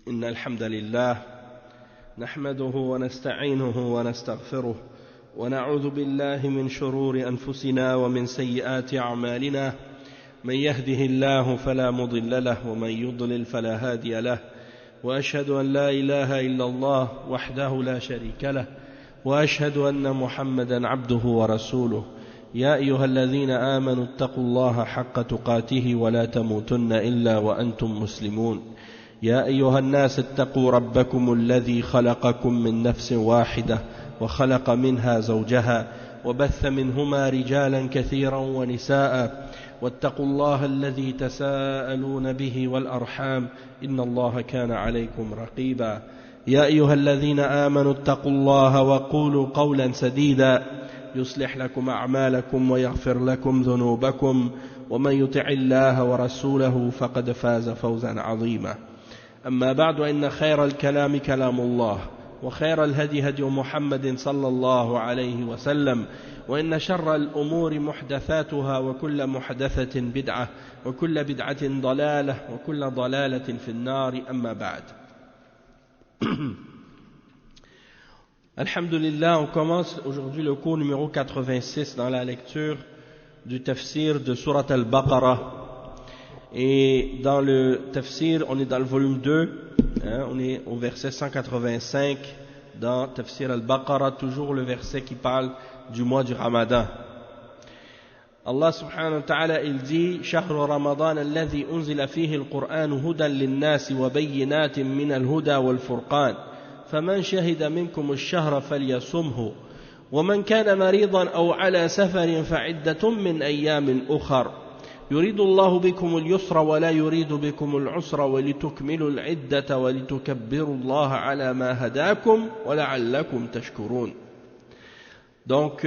إن الحمد لله نحمده ونستعينه ونستغفره ونعوذ بالله من شرور أنفسنا ومن سيئات أعمالنا من يهده الله فلا مضل له ومن يضلل فلا هادي له وأشهد أن لا إله إلا الله وحده لا شريك له وأشهد أن محمدا عبده ورسوله يا أيها الذين آمنوا اتقوا الله حق تقاته ولا تموتن إلا وأنتم مسلمون يا أيها الناس اتقوا ربكم الذي خلقكم من نفس واحدة وخلق منها زوجها وبث منهما رجالا كثيرا ونساء واتقوا الله الذي تساءلون به والأرحام إن الله كان عليكم رقيبا يا أيها الذين آمنوا اتقوا الله وقولوا قولا سديدا يصلح لكم أعمالكم ويغفر لكم ذنوبكم ومن يطع الله ورسوله فقد فاز فوزا عظيما أما بعد وإن خير الكلام كلام الله وخير الهدي هدي محمد صلى الله عليه وسلم وإن شر الأمور محدثاتها وكل محدثة بدعة وكل بدعة ضلالة وكل ضلالة في النار أما بعد. Alhamdulillah, on commence aujourd'hui le cours numéro 86 dans la lecture du tafsir de Surat al-Baqarah. Et dans le tafsir, on est dans le volume 2, on est au verset 185 dans tafsir al-Baqarah, toujours le verset qui parle du mois du Ramadan. Allah subhanahu wa ta'ala, il dit: Shahru Ramadan alladhi unzila fihi al-Qur'an hudan lin-nasi wa bayyinatin min al-huda wal-furqan faman shahida minkum ash-shahra falyasumhu wa man kana maridan aw ala safarin fa'iddatun min ayyamin ukhar يريد الله بكم اليسر ولا يريد بكم العسر ولتكملوا العدة ولتكبروا الله على ما هداكم ولعلكم تشكرون. Donc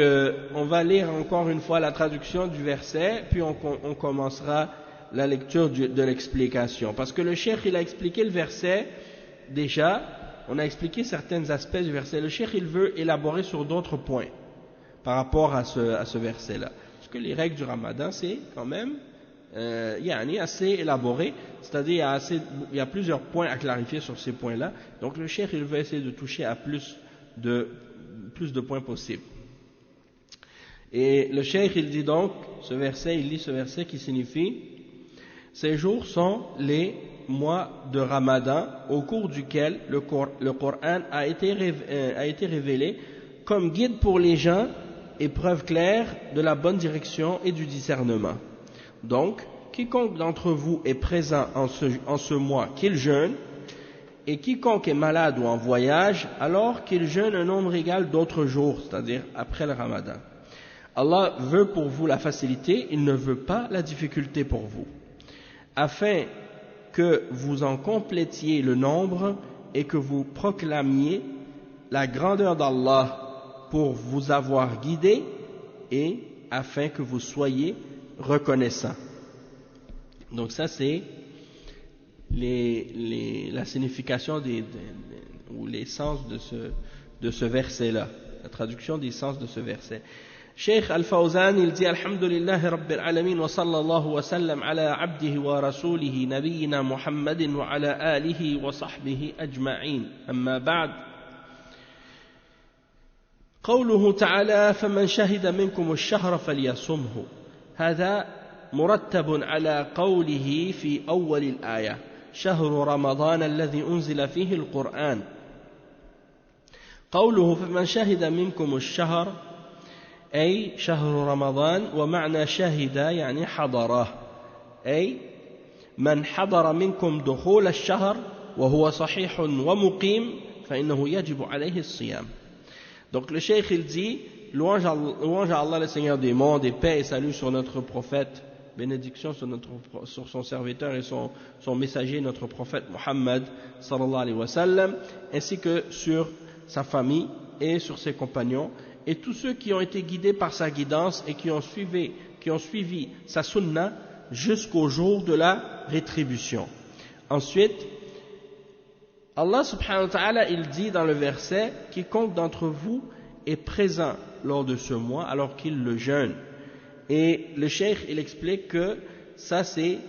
on va lire encore une fois la traduction du verset, puis on commencera la lecture de l'explication. Parce que le cheikh il a expliqué le verset déjà, on a expliqué certains aspects du verset. Le cheikh il veut élaborer sur d'autres points par rapport à ce verset-là. Parce que les règles du Ramadan c'est quand même assez élaboré, c'est-à-dire il y a plusieurs points à clarifier sur ces points-là. Donc le cheikh il veut essayer de toucher à plus de points possibles. Et le cheikh il dit donc il lit ce verset qui signifie: ces jours sont les mois de Ramadan au cours duquel le Coran a été révélé comme guide pour les gens et preuve claire de la bonne direction et du discernement. Donc, quiconque d'entre vous est présent en ce mois, qu'il jeûne, et quiconque est malade ou en voyage, alors qu'il jeûne un nombre égal d'autres jours, c'est-à-dire après le Ramadan. Allah veut pour vous la facilité, il ne veut pas la difficulté pour vous, afin que vous en complétiez le nombre et que vous proclamiez la grandeur d'Allah pour vous avoir guidé et afin que vous soyez reconnaissant. Donc ça c'est la signification ou les sens de ce verset-là, la traduction des sens de ce verset. Cheikh Al-Fawzan il dit: Alhamdulillahi Rabbil Alamin wa sallallahu wa sallam ala abdihi wa rasulihi nabiyyina Muhammadin wa ala alihi wa sahbihi ajma'in. Amma ba'd. قوله تعالى: فمن شهد منكم الشهر فليصمه، هذا مرتب على قوله في أول الآية: شهر رمضان الذي أنزل فيه القرآن. قوله فمن شهد منكم الشهر أي شهر رمضان، ومعنى شهد يعني حضره، أي من حضر منكم دخول الشهر وهو صحيح ومقيم فإنه يجب عليه الصيام. Donc le cheikh il dit: louange à Allah le Seigneur des mondes, et paix et salut sur notre prophète, bénédiction sur son serviteur et son messager, notre prophète Muhammad sallallahu alayhi wa sallam, ainsi que sur sa famille et sur ses compagnons et tous ceux qui ont été guidés par sa guidance et qui ont suivi sa sunna jusqu'au jour de la rétribution. Ensuite, Allah subhanahu wa ta'ala il dit dans le verset: quiconque d'entre vous est présent lors de ce mois alors qu'il le jeûne. Et le cheikh il explique que ça c'est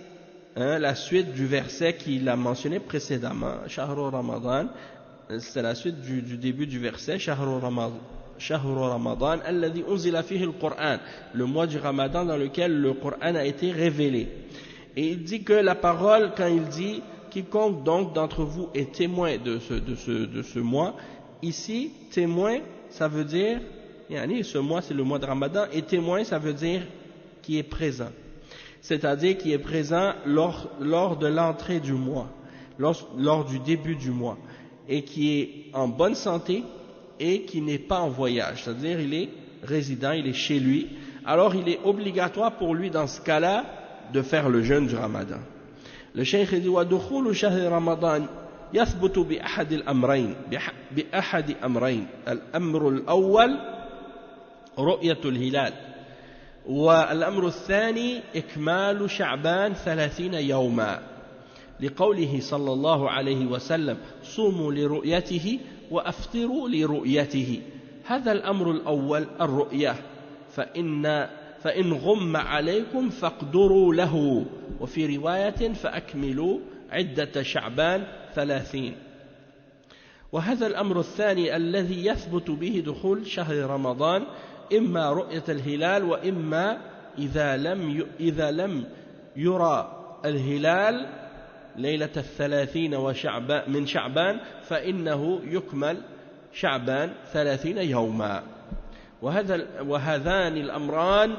la suite du verset qu'il a mentionné précédemment, Shahru Ramadan, c'est la suite du début du verset, Shahru Ramadan, alladhi unzila fihi al-Qur'an, le mois du Ramadan dans lequel le Qur'an a été révélé. Et il dit que la parole, quand il dit quiconque donc d'entre vous est témoin de ce mois, ici, témoin, ça veut dire, ce mois c'est le mois de Ramadan, et témoin, ça veut dire qui est présent. C'est-à-dire qui est présent lors de l'entrée du mois, lors du début du mois, et qui est en bonne santé et qui n'est pas en voyage, c'est-à-dire il est résident, il est chez lui, alors il est obligatoire pour lui dans ce cas-là de faire le jeûne du Ramadan. Le cheikh dit وَدُخُولُ شهر رمضان يثبت بأحد أمرين الأمر الأول رؤية الهلال والأمر الثاني إكمال شعبان 30 يوما لقوله صلى الله عليه وسلم صوموا لرؤيته وأفطروا لرؤيته. هذا الأمر الأول الرؤية فإن غم عليكم فاقدروا له وفي رواية فأكملوا عدة شعبان 30. وهذا الأمر الثاني الذي يثبت به دخول شهر رمضان إما رؤية الهلال وإما إذا لم يرى الهلال ليلة 30 من شعبان فإنه يكمل شعبان 30 يوما. وهذان الأمران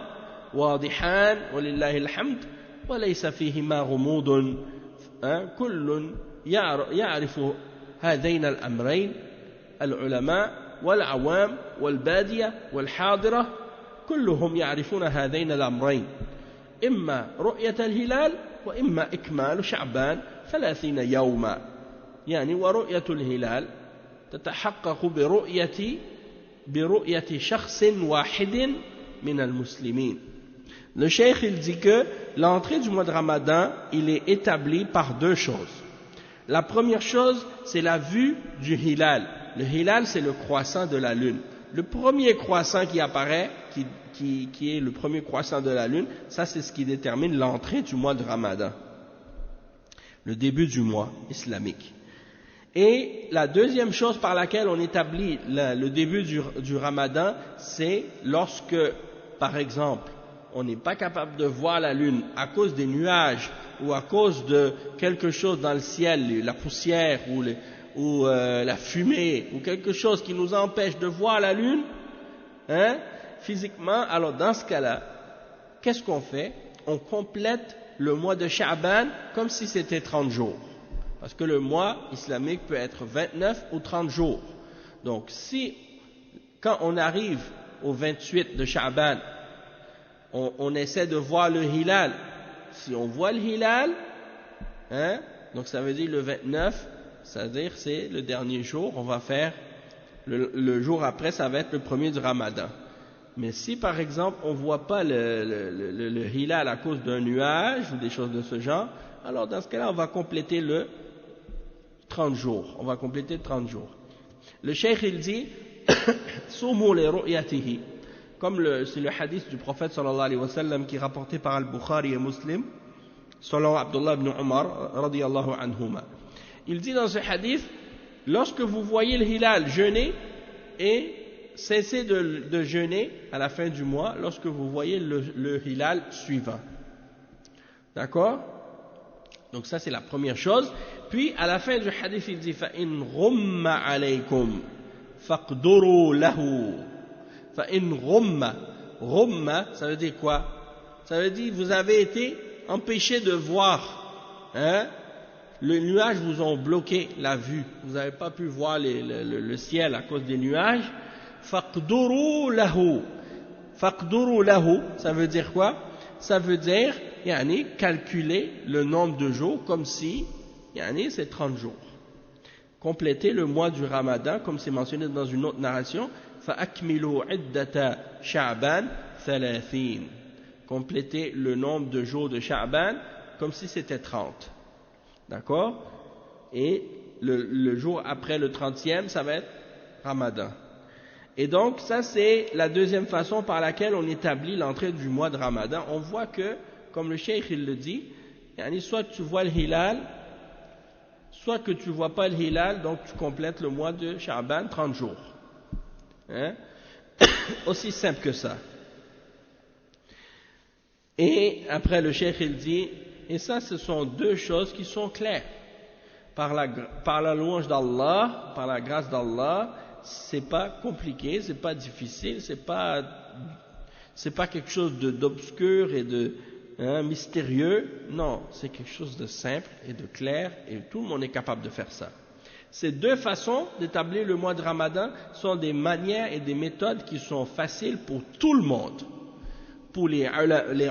واضحان ولله الحمد وليس فيهما غموض. كل يعرف هذين الأمرين العلماء والعوام والبادية والحاضرة كلهم يعرفون هذين الأمرين إما رؤية الهلال وإما إكمال شعبان 30 يوما. ورؤية الهلال تتحقق برؤية شخص واحد من المسلمين. Le cheikh il dit que l'entrée du mois de Ramadan il est établi par deux choses. La première chose c'est la vue du hilal. Le hilal c'est le croissant de la lune. Le premier croissant qui apparaît, qui est le premier croissant de la lune, ça c'est ce qui détermine l'entrée du mois de Ramadan, le début du mois islamique. Et la deuxième chose par laquelle on établit le début du Ramadan, c'est lorsque, par exemple, on n'est pas capable de voir la lune à cause des nuages ou à cause de quelque chose dans le ciel, la poussière ou la fumée ou quelque chose qui nous empêche de voir la lune, physiquement. Alors dans ce cas-là, qu'est-ce qu'on fait? On complète le mois de Sha'ban comme si c'était 30 jours. Parce que le mois islamique peut être 29 ou 30 jours. Donc si, quand on arrive au 28 de Sha'ban, on essaie de voir le hilal. Si on voit le hilal, donc ça veut dire le 29, c'est-à-dire c'est le dernier jour, on va faire, le jour après ça va être le premier du Ramadan. Mais si par exemple on ne voit pas le hilal à cause d'un nuage ou des choses de ce genre, alors dans ce cas-là on va compléter le 30 jours. On va compléter 30 jours. Le cheikh il dit Sumu li ru'yatihi, comme c'est le hadith du prophète sallallahu alayhi wa sallam qui est rapporté par Al-Bukhari et Muslim selon Abdullah ibn Umar radiyallahu anhuma. Il dit dans ce hadith, lorsque vous voyez le hilal, jeûnez et cessez de jeûner à la fin du mois lorsque vous voyez le hilal suivant. D'accord? Donc ça c'est la première chose. Puis à la fin du hadith il dit فَإِنْ غُمَّ عَلَيْكُمْ فَاقْدُرُوا لَهُ. فَإِنْ غُمَّ, غُمَّ ça veut dire quoi? Ça veut dire vous avez été empêché de voir, le nuage vous ont bloqué la vue, vous n'avez pas pu voir le ciel à cause des nuages. فَاقْدُرُوا لَهُ. فَاقْدُرُوا لَهُ ça veut dire quoi? Ça veut dire calculer le nombre de jours comme si c'est 30 jours. Compléter le mois du Ramadan comme c'est mentionné dans une autre narration, فَأَكْمِلُوا عِدَّةَ شَعْبَانَ 30. Compléter le nombre de jours de Sha'ban comme si c'était 30. D'accord? Et le jour après le 30e, ça va être Ramadan. Et donc ça c'est la deuxième façon par laquelle on établit l'entrée du mois de Ramadan. On voit que, comme le cheikh il le dit, Yani soit tu vois le hilal, soit que tu ne vois pas le hilal, donc tu complètes le mois de Sha'ban, 30 jours. Hein? Aussi simple que ça. Et après le cheikh il dit, et ça ce sont deux choses qui sont claires. Par la louange d'Allah, par la grâce d'Allah, c'est pas compliqué, c'est pas difficile, c'est pas quelque chose d'obscur et de mystérieux. Non, c'est quelque chose de simple et de clair, et tout le monde est capable de faire ça. Ces deux façons d'établir le mois de Ramadan sont des manières et des méthodes qui sont faciles pour tout le monde, pour les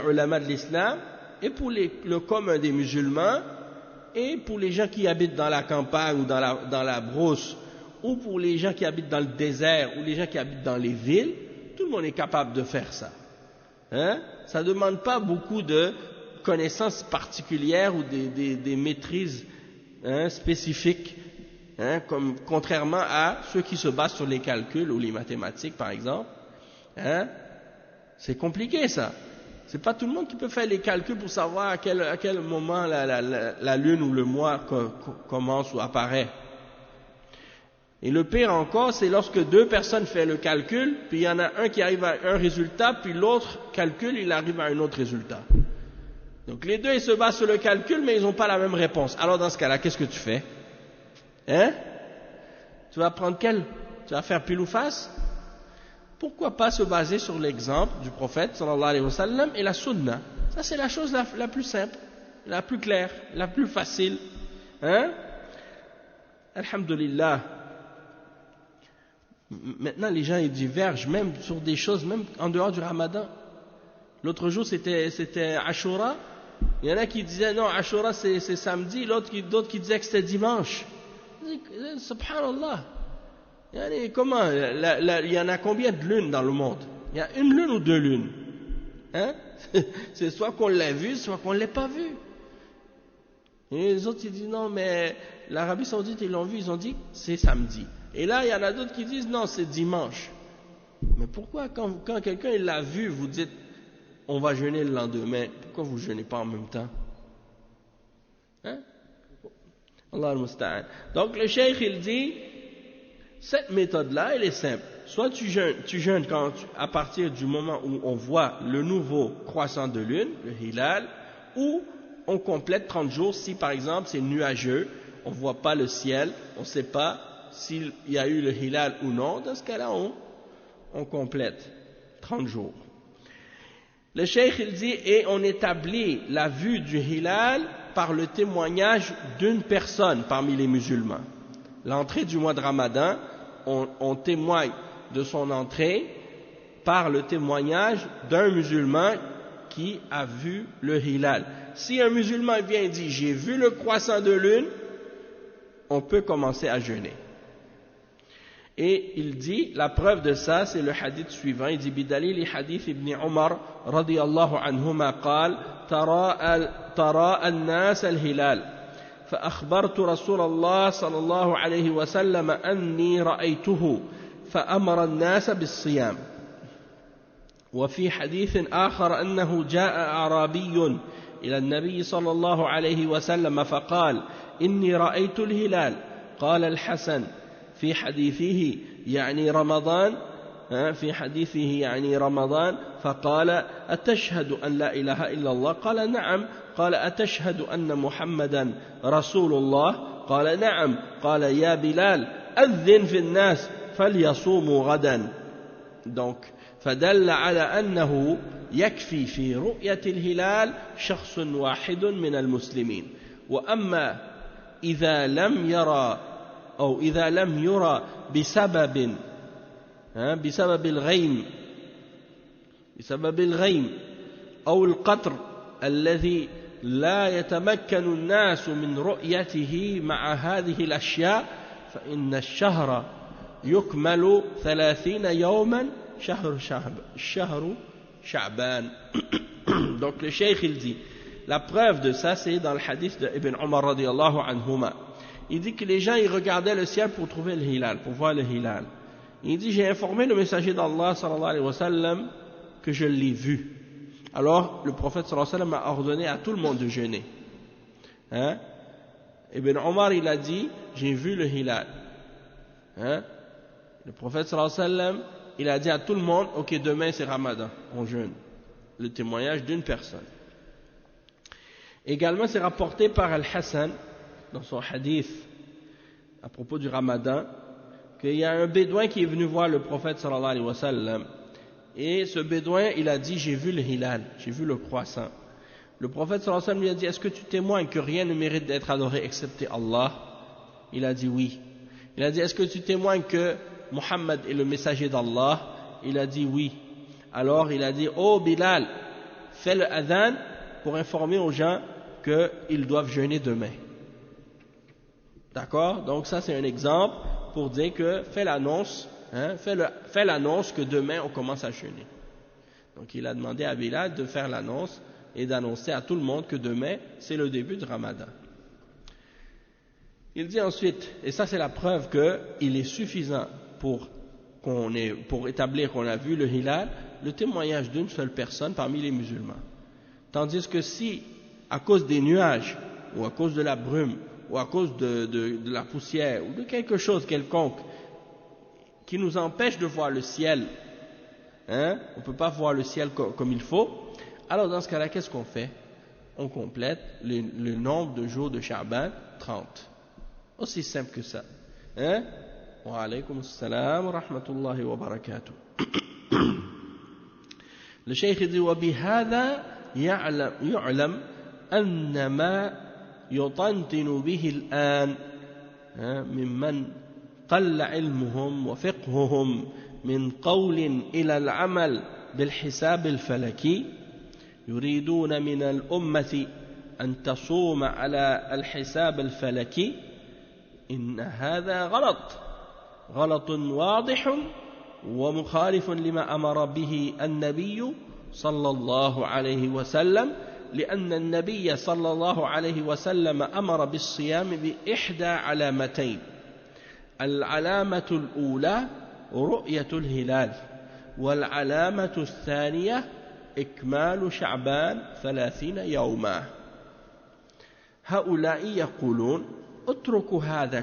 ulama de l'islam et pour le commun des musulmans, et pour les gens qui habitent dans la campagne ou dans la brousse, ou pour les gens qui habitent dans le désert, ou les gens qui habitent dans les villes. Tout le monde est capable de faire ça. Hein? Ça ne demande pas beaucoup de connaissances particulières ou des maîtrises spécifiques, contrairement à ceux qui se basent sur les calculs ou les mathématiques, par exemple. C'est compliqué, ça. C'est pas tout le monde qui peut faire les calculs pour savoir à quel moment la lune ou le mois commence ou apparaît. Et le pire encore, c'est lorsque deux personnes font le calcul, puis il y en a un qui arrive à un résultat, puis l'autre calcule, il arrive à un autre résultat. Donc les deux, ils se basent sur le calcul, mais ils n'ont pas la même réponse. Alors dans ce cas-là, qu'est-ce que tu fais? Tu vas prendre quel? Tu vas faire pile ou face? Pourquoi pas se baser sur l'exemple du prophète sallallahu alayhi wa sallam et la sunna? Ça c'est la chose la plus simple, la plus claire, la plus facile. Alhamdulillah. Maintenant les gens ils divergent même sur des choses, même en dehors du Ramadan. L'autre jour c'était Ashura. Il y en a qui disaient non, Ashura c'est samedi, d'autres qui disaient que c'était dimanche. Subhanallah. Comment il y en a combien de lunes dans le monde? Il y a une lune ou deux lunes? C'est soit qu'on l'a vu, soit qu'on ne l'a pas vu. Et les autres ils disent non, mais l'Arabie Saoudite ils l'ont vu, ils ont dit c'est samedi. Et là il y en a d'autres qui disent non, c'est dimanche. Mais pourquoi quand quelqu'un il l'a vu, vous dites on va jeûner le lendemain, pourquoi vous ne jeûnez pas en même temps? Allah al-Musta'an. Donc le cheikh il dit cette méthode-là, elle est simple. Soit tu jeûnes à partir du moment où on voit le nouveau croissant de lune, le hilal, ou on complète 30 jours si par exemple c'est nuageux, on ne voit pas le ciel, on ne sait pas s'il y a eu le hilal ou non. Dans ce cas-là, on complète 30 jours. Le cheikh il dit, et on établit la vue du hilal par le témoignage d'une personne parmi les musulmans. L'entrée du mois de Ramadan, on témoigne de son entrée par le témoignage d'un musulman qui a vu le hilal. Si un musulman vient et dit j'ai vu le croissant de lune, on peut commencer à jeûner. Et il dit, la preuve de ça, c'est le hadith suivant. Il dit, bidalili hadith ibn Umar, radiyallahu anhuma, قال, ترى الناس الهلال. فأخبرت رسول الله صلى الله عليه وسلم أني رأيته فأمر الناس بالصيام. وفي حديث آخر أنه جاء أعرابي إلى النبي صلى الله عليه وسلم فقال إني رأيت الهلال. قال الحسن في حديثه يعني رمضان فقال أتشهد أن لا إله إلا الله؟ قال نعم. قال أتشهد أن محمدا رسول الله؟ قال نعم. قال يا بلال أذن في الناس فليصوموا غدا. Donc فدل على أنه يكفي في رؤية الهلال شخص واحد من المسلمين. وأما إذا لم يرى بسبب الغيم أو القطر الذي لا يتمكن الناس من رؤيته مع هذه الأشياء فإن الشهر يكمل 30 يوما شهر شعبان. Donc le cheikh il dit, la preuve de ça c'est dans le hadith de Ibn Umar radiyallahu anhuma. Il dit que les gens ils regardaient le ciel pour trouver le hilal, pour voir le hilal. Il dit j'ai informé le messager d'Allah sallallahu alayhi wa sallam que je l'ai vu. Alors le prophète sallallahu alayhi wa sallam a ordonné à tout le monde de jeûner. Hein? Ibn Omar, il a dit, j'ai vu le hilal. Hein? Le prophète sallallahu alayhi wa sallam, il a dit à tout le monde, ok, demain c'est Ramadan, on jeûne. Le témoignage d'une personne. Également, c'est rapporté par Al-Hassan, dans son hadith, à propos du Ramadan, qu'il y a un bédouin qui est venu voir le prophète sallallahu alayhi wa sallam. Et ce bédouin, il a dit, j'ai vu le hilal, j'ai vu le croissant. Le prophète sallallahu alayhi wa sallam lui a dit, est-ce que tu témoignes que rien ne mérite d'être adoré excepté Allah? Il a dit oui. Il a dit, est-ce que tu témoignes que Muhammad est le messager d'Allah? Il a dit oui. Alors il a dit, oh Bilal, fais le adhan pour informer aux gens qu'ils doivent jeûner demain. D'accord? Donc ça c'est un exemple pour dire que fais l'annonce, hein, fais l'annonce que demain on commence à jeûner. Donc il a demandé à Bilal de faire l'annonce et d'annoncer à tout le monde que demain c'est le début du Ramadan. Il dit ensuite, et ça c'est la preuve qu'il est suffisant pour établir qu'on a vu le hilal, le témoignage d'une seule personne parmi les musulmans. Tandis que si, à cause des nuages, ou à cause de la brume, ou à cause de la poussière, ou de quelque chose quelconque, qui nous empêche de voir le ciel, hein, on ne peut pas voir le ciel comme il faut, alors dans ce cas-là, qu'est-ce qu'on fait? On complète le nombre de jours de Sha'ban, 30. Aussi simple que ça. Hein? Wa alaykum assalam wa rahmatullahi wa barakatuh. Le cheikh dit وبهذا يعلم أن ما يطنطن به الآن ممن قل علمهم وفقههم من قول إلى العمل بالحساب الفلكي يريدون من الأمة أن تصوم على الحساب الفلكي إن هذا غلط واضح ومخالف لما أمر به النبي صلى الله عليه وسلم لأن النبي صلى الله عليه وسلم أمر بالصيام بإحدى علامتين العلامة الأولى رؤية الهلال والعلامة الثانية إكمال شعبان 30 يوما هؤلاء يقولون اتركوا هذا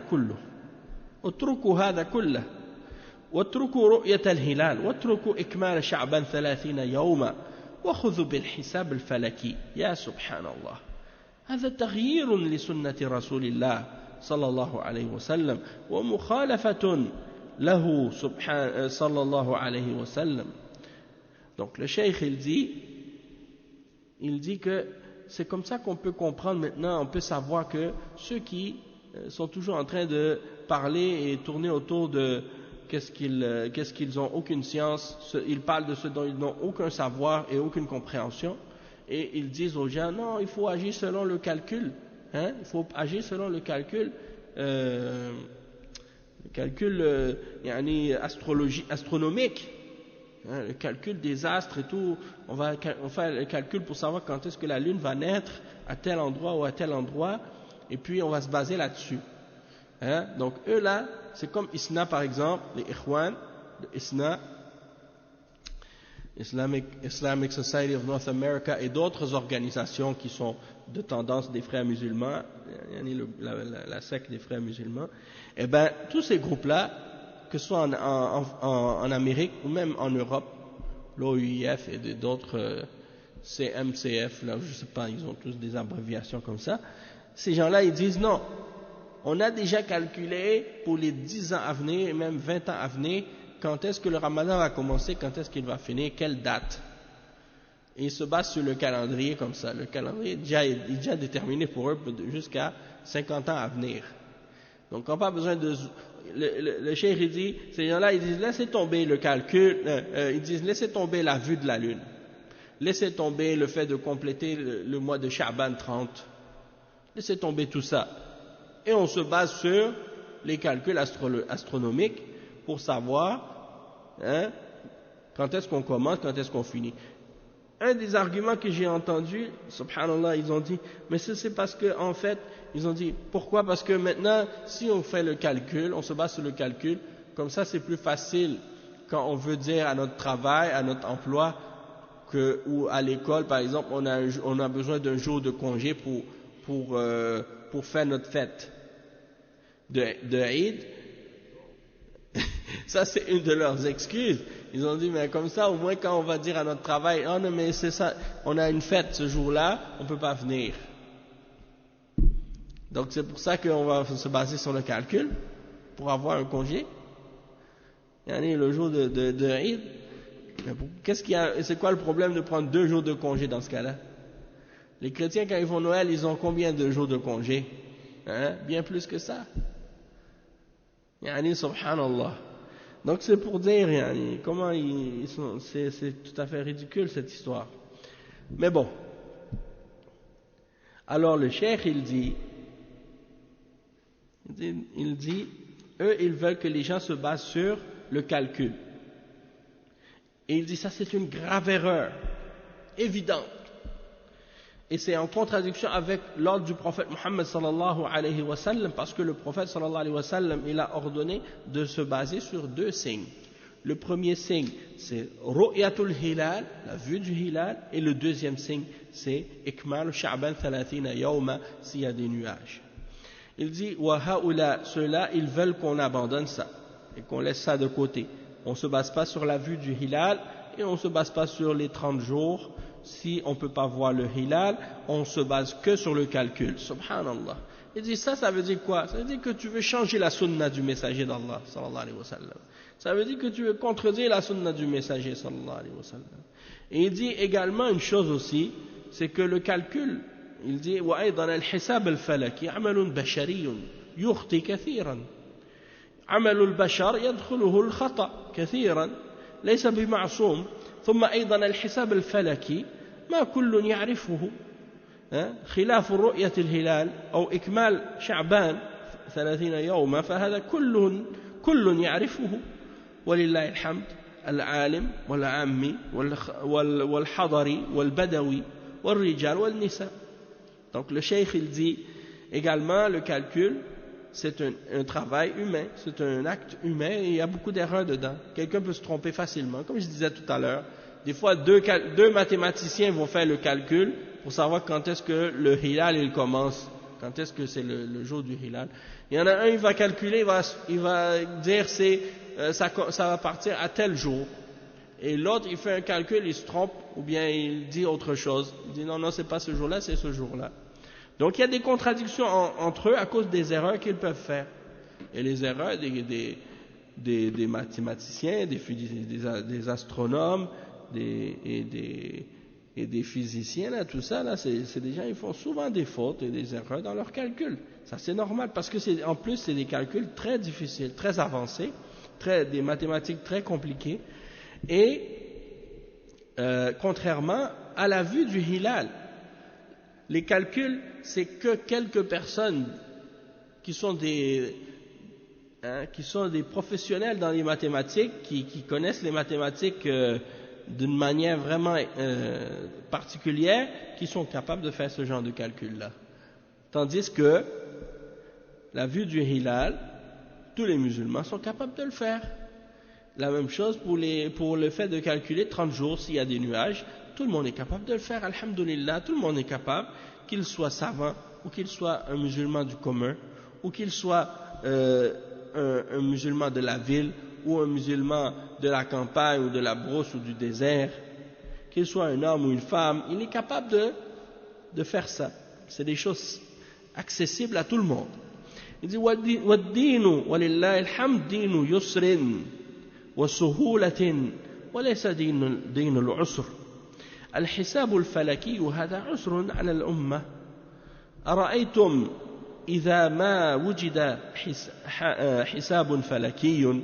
كله واتركوا رؤية الهلال واتركوا إكمال شعبان 30 يوما وخذوا بالحساب الفلكي يا سبحان الله هذا تغيير لسنة رسول الله صلى الله عليه وسلم ومخالفة له صلى الله عليه وسلم. Donc le cheikh il dit que c'est comme ça qu'on peut comprendre maintenant, on peut savoir que ceux qui sont toujours en train de parler et tourner autour de qu'est-ce qu'ils ont aucune science, ils parlent de ce dont ils n'ont aucun savoir et aucune compréhension, et ils disent aux gens, non, il faut agir selon le calcul, hein, il faut agir selon le calcul astronomique, hein, le calcul des astres et tout, on fait le calcul pour savoir quand est-ce que la lune va naître à tel endroit ou à tel endroit, et puis on va se baser là-dessus. Hein? Donc eux là, c'est comme ISNA par exemple, les Ikhwan de ISNA, Islamic Society of North America, et d'autres organisations qui sont de tendance des frères musulmans, la secte des frères musulmans, et ben tous ces groupes-là, que ce soit en Amérique ou même en Europe, l'OUIF et d'autres CMCF, là, je sais pas, ils ont tous des abréviations comme ça, ces gens-là ils disent non, on a déjà calculé pour les 10 ans à venir et même 20 ans à venir quand est-ce que le Ramadan va commencer, quand est-ce qu'il va finir, quelle date. Et ils se basent sur le calendrier comme ça. Le calendrier est déjà déterminé pour eux jusqu'à 50 ans à venir. Donc on n'a pas besoin de... Le cheikh il dit, ces gens-là ils disent laissez tomber le calcul, ils disent laissez tomber la vue de la lune. Laissez tomber le fait de compléter le mois de Sha'ban 30. Laissez tomber tout ça. Et on se base sur les calculs astronomiques pour savoir hein, quand est-ce qu'on commence, quand est-ce qu'on finit. Un des arguments que j'ai entendu, subhanallah, ils ont dit, mais c'est parce que en fait, ils ont dit, pourquoi? Parce que maintenant, si on fait le calcul, on se base sur le calcul, comme ça c'est plus facile quand on veut dire à notre travail, à notre emploi, ou à l'école par exemple, on a besoin d'un jour de congé pour pour faire notre fête de Eid. Ça, c'est une de leurs excuses. Ils ont dit, mais comme ça, au moins quand on va dire à notre travail, oh non, mais c'est ça, on a une fête ce jour-là, on ne peut pas venir. Donc c'est pour ça qu'on va se baser sur le calcul, pour avoir un congé. Le jour de Eid. Qu'est-ce qu'il y a, c'est quoi le problème de prendre 2 jours de congé dans ce cas-là? Les chrétiens, quand ils font Noël, ils ont combien de jours de congé? Bien plus que ça. Subhanallah. Donc c'est pour dire, comment ils sont, c'est tout à fait ridicule cette histoire. Mais bon. Alors le cheikh, il dit, eux, ils veulent que les gens se basent sur le calcul. Et il dit, ça c'est une grave erreur, évidente. Et c'est en contradiction avec l'ordre du prophète Muhammad sallallahu alayhi wa sallam, parce que le prophète sallallahu alayhi wa sallam, il a ordonné de se baser sur 2 signes. Le premier signe, c'est ru'yatul hilal, la vue du hilal, et le deuxième signe, c'est ikmal sha'ban 30 yawma, s'il y a des nuages. Il dit, wa haula, ceux-là, ils veulent qu'on abandonne ça, et qu'on laisse ça de côté. On ne se base pas sur la vue du hilal, et on ne se base pas sur les 30 jours, si on ne peut pas voir le hilal, on se base que sur le calcul. Subhanallah. Il dit ça veut dire quoi? Ça veut dire que tu veux changer la sunna du messager d'Allah, sallallahu alayhi wa sallam. Ça veut dire que tu veux contredire la sunna du messager, sallallahu alayhi wa sallam. Et il dit également une chose aussi, c'est que le calcul, il dit وأيضا الحساب الفلكي عمل بشري يخطئ كثيرا. عمل البشر يدخله الخطأ كثيرا ليس بمعصوم. ثم أيضا الحساب الفلكي ما كل يعرفه خلاف رؤية الهلال أو إكمال شعبان 30 يوما فهذا كل يعرفه ولله الحمد العالم والعامي والحضري والبدوي والرجال والنساء. Donc le cheikh il dit également le calcul c'est un travail humain, c'est un acte humain et il y a beaucoup d'erreurs dedans. Quelqu'un peut se tromper facilement, comme je disais tout à l'heure. Des fois, deux mathématiciens vont faire le calcul pour savoir quand est-ce que le hilal il commence, quand est-ce que c'est le jour du hilal. Il y en a un, il va calculer, il va dire ça va partir à tel jour. Et l'autre, il fait un calcul, il se trompe, ou bien il dit autre chose. Il dit non, c'est pas ce jour-là, c'est ce jour-là. Donc il y a des contradictions entre eux à cause des erreurs qu'ils peuvent faire. Et les erreurs des mathématiciens, des astronomes, et des physiciens, là, tout ça, là, c'est des gens, ils font souvent des fautes et des erreurs dans leurs calculs. Ça c'est normal, parce que en plus c'est des calculs très difficiles, très avancés, des mathématiques très compliquées. Et contrairement à la vue du hilal, les calculs, c'est que quelques personnes qui sont des professionnels dans les mathématiques, qui connaissent les mathématiques d'une manière vraiment particulière, qui sont capables de faire ce genre de calcul-là. Tandis que la vue du hilal, tous les musulmans sont capables de le faire. La même chose pour le fait de calculer 30 jours s'il y a des nuages. Tout le monde est capable de le faire, alhamdulillah, tout le monde est capable, qu'il soit savant, ou qu'il soit un musulman du commun, ou qu'il soit un musulman de la ville, ou un musulman de la campagne, ou de la brousse, ou du désert, qu'il soit un homme ou une femme, il est capable de faire ça. C'est des choses accessibles à tout le monde. Il dit, وَالدِّينُ وَلِلَّهِ الْحَمْدِ دِينُ يُسْرٍ وَسُهُولَةٍ وَلَيْسَ دِينُ الْعُسْرِ. الحساب الفلكي هذا عسر على الأمة. أرأيتم إذا ما وجد حساب فلكي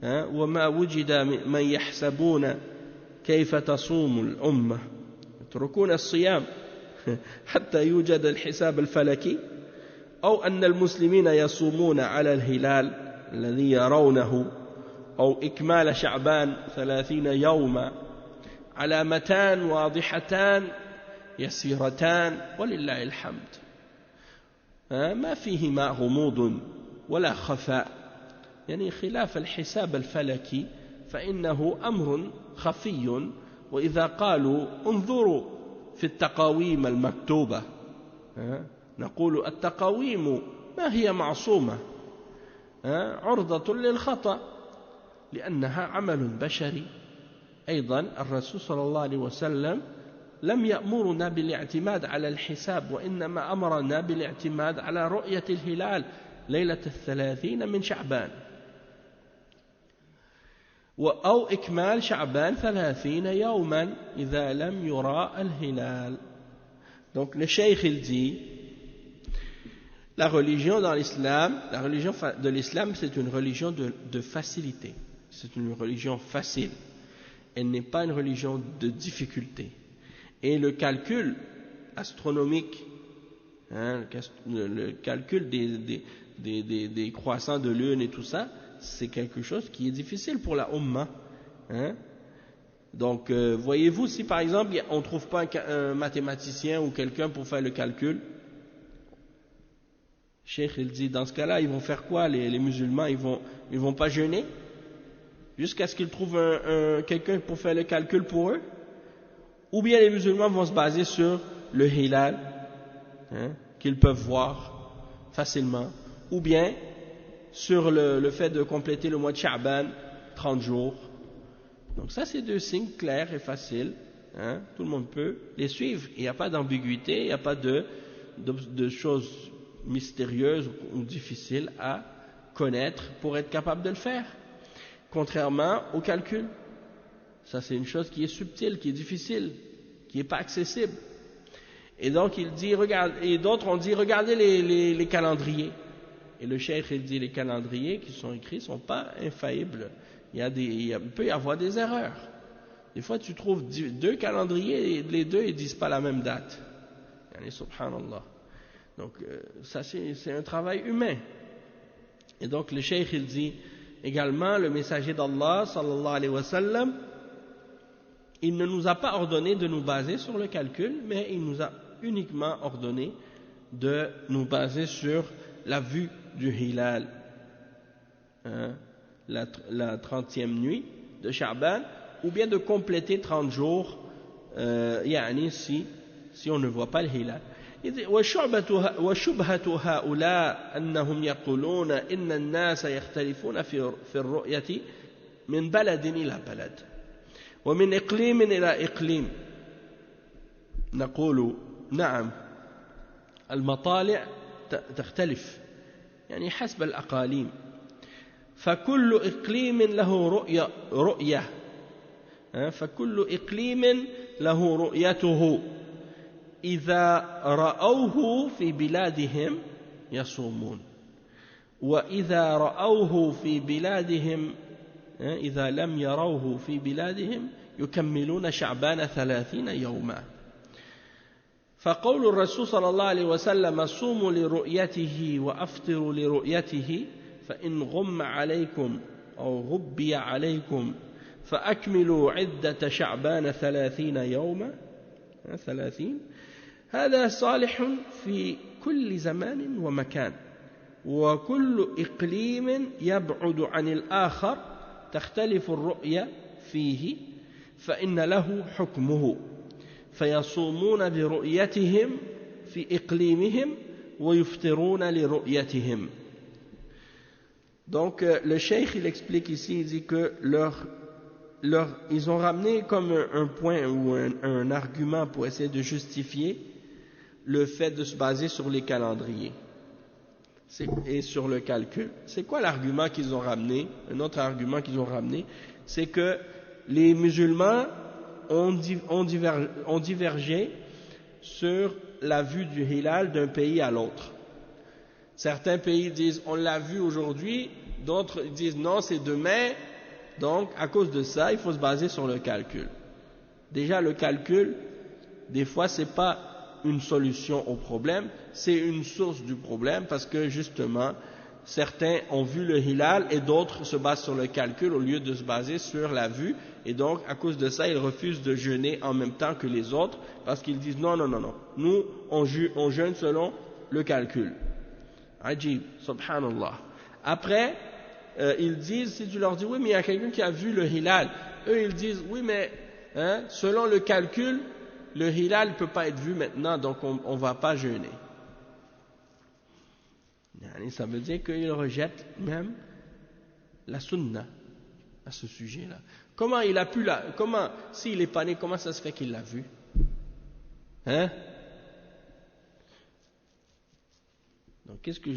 وما وجد من يحسبون كيف تصوم الأمة يتركون الصيام حتى يوجد الحساب الفلكي، أو أن المسلمين يصومون على الهلال الذي يرونه، أو إكمال شعبان 30 يوما، علامتان واضحتان يسيرتان ولله الحمد، ما فيهما غموض ولا خفاء، يعني خلاف الحساب الفلكي فإنه أمر خفي. وإذا قالوا انظروا في التقاويم المكتوبة نقول التقاويم ما هي معصومة عرضة للخطأ لأنها عمل بشري. أيضا الرسول صلى الله عليه وسلم لم يأمرنا بالاعتماد على الحساب، وإنما أمرنا بالاعتماد على رؤية الهلال ليلة 30 من شعبان، أو إكمال شعبان 30 يوما إذا لم يرى الهلال. Donc le cheikh il dit, la religion dans l'islam, la religion de l'islam, c'est une religion de facilité, c'est une religion facile, elle n'est pas une religion de difficulté. Et le calcul astronomique, le calcul des croissants de lune et tout ça, c'est quelque chose qui est difficile pour la Ummah. Donc, voyez-vous, si par exemple on ne trouve pas un mathématicien ou quelqu'un pour faire le calcul, Cheikh il dit, dans ce cas-là, ils vont faire quoi les musulmans? Ils vont pas jeûner jusqu'à ce qu'ils trouvent quelqu'un pour faire le calcul pour eux? Ou bien les musulmans vont se baser sur le hilal, qu'ils peuvent voir facilement, ou bien sur le fait de compléter le mois de Sha'ban, 30 jours. Donc ça, c'est deux signes clairs et faciles. Tout le monde peut les suivre. Il n'y a pas d'ambiguïté, il n'y a pas de choses mystérieuses ou difficiles à connaître pour être capable de le faire. Contrairement au calcul. Ça, c'est une chose qui est subtile, qui est difficile, qui n'est pas accessible. Et donc, il dit, regarde, et d'autres ont dit, regardez les calendriers. Et le cheikh, il dit, les calendriers qui sont écrits ne sont pas infaillibles. Il peut y avoir des erreurs. Des fois, tu trouves deux calendriers et les deux, ils disent pas la même date. Subhanallah. Donc, ça, c'est un travail humain. Et donc, le cheikh, il dit, également, le messager d'Allah, sallallahu alayhi wa sallam, il ne nous a pas ordonné de nous baser sur le calcul, mais il nous a uniquement ordonné de nous baser sur la vue du hilal, la 30e nuit de Sha'ban, ou bien de compléter 30 jours, si on ne voit pas le hilal. وشبهة هؤلاء أنهم يقولون إن الناس يختلفون في الرؤية من بلد إلى بلد ومن إقليم إلى إقليم. نقول نعم، المطالع تختلف يعني حسب الأقاليم، فكل إقليم له رؤية فكل إقليم له رؤيته. إذا رأوه في بلادهم يصومون، وإذا رأوه في بلادهم إذا لم يروه في بلادهم يكملون شعبان 30 يوما. فقول الرسول صلى الله عليه وسلم صوموا لرؤيته وأفطروا لرؤيته فإن غم عليكم أو غبي عليكم فأكملوا عدة شعبان 30 يوما 30. هذا صالح في كل زمان ومكان، وكل إقليم يبعد عن الآخر تختلف الرؤية فيه فإن له حكمه، فيصومون برؤيتهم في إقليمهم ويفطرون لرؤيتهم. Donc le cheikh il explique ici, il dit que ils ont ramené comme un point ou un argument pour essayer de justifier le fait de se baser sur les calendriers et sur le calcul. C'est quoi l'argument qu'ils ont ramené? Un autre argument qu'ils ont ramené, c'est que les musulmans ont divergé sur la vue du hilal d'un pays à l'autre. Certains pays disent on l'a vu aujourd'hui, d'autres disent non c'est demain. Donc à cause de ça il faut se baser sur le calcul. Déjà le calcul des fois c'est pas une solution au problème, c'est une source du problème, parce que justement certains ont vu le hilal et d'autres se basent sur le calcul au lieu de se baser sur la vue, et donc à cause de ça ils refusent de jeûner en même temps que les autres, parce qu'ils disent non, nous on jeûne selon le calcul. Ajib, subhanallah. Après ils disent, si tu leur dis oui mais il y a quelqu'un qui a vu le hilal, eux ils disent oui mais selon le calcul le hilal ne peut pas être vu maintenant, donc on ne va pas jeûner. Ça veut dire qu'il rejette même la sunna à ce sujet-là. Comment il a pu comment, s'il est pas né, comment ça se fait qu'il l'a vu? Hein? Donc qu'est-ce que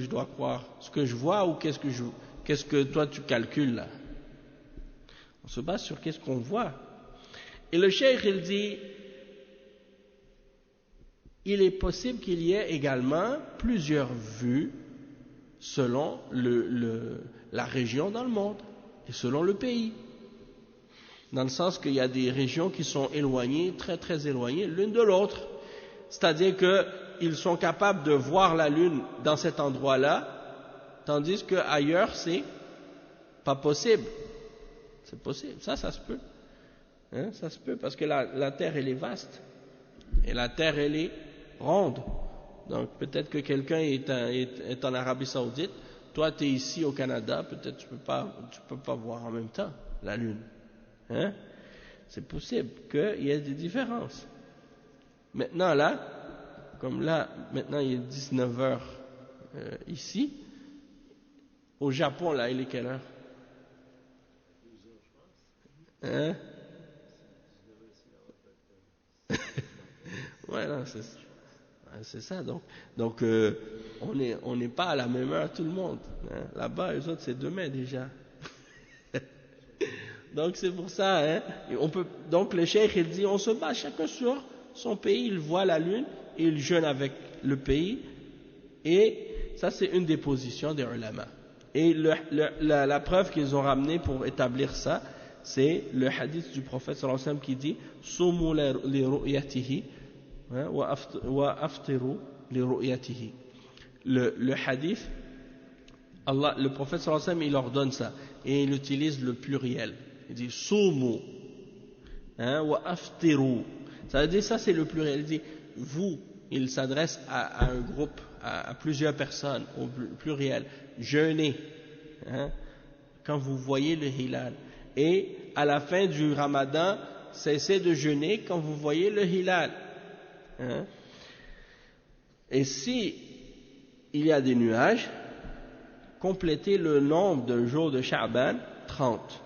je dois croire? Ce que je vois ou qu'est-ce que toi tu calcules là? On se base sur qu'est-ce qu'on voit. Et le cheikh il dit, il est possible qu'il y ait également plusieurs vues selon la région dans le monde et selon le pays. Dans le sens qu'il y a des régions qui sont éloignées, très très éloignées l'une de l'autre. C'est-à-dire qu'ils sont capables de voir la lune dans cet endroit-là, tandis qu'ailleurs c'est pas possible. C'est possible, ça se peut. Hein, ça se peut parce que la terre elle est vaste et la terre elle est ronde. Donc peut-être que quelqu'un est en Arabie Saoudite, toi tu es ici au Canada, peut-être tu peux pas voir en même temps la lune. Hein? C'est possible qu'il y ait des différences. Maintenant là, comme là, maintenant il est 19h ici, au Japon là il est quelle heure? Hein? Ouais, non, c'est ça. Donc on n'est pas à la même heure tout le monde. Hein? Là-bas, eux autres, c'est demain déjà. Donc c'est pour ça. Hein? Donc le cheikh il dit, on se bat chacun sur son pays, il voit la lune et il jeûne avec le pays. Et ça c'est une des positions des ulama. Et la preuve qu'ils ont ramenée pour établir ça, c'est le hadith du prophète sallallahu alayhi wa sallam qui dit Sumu li ru'yatihi wa aftiru li ru'yatihi. Le hadith, le prophète sallallahu alayhi wa sallam il ordonne ça et il utilise le pluriel. Il dit Sumu wa aftiru. Ça veut dire ça c'est le pluriel. Il dit vous, il s'adresse à un groupe, à plusieurs personnes au pluriel. Jeûnez quand vous voyez le hilal. Et à la fin du ramadan, cessez de jeûner quand vous voyez le hilal. Hein? Et si il y a des nuages, complétez le nombre de jours de Sha'ban, 30.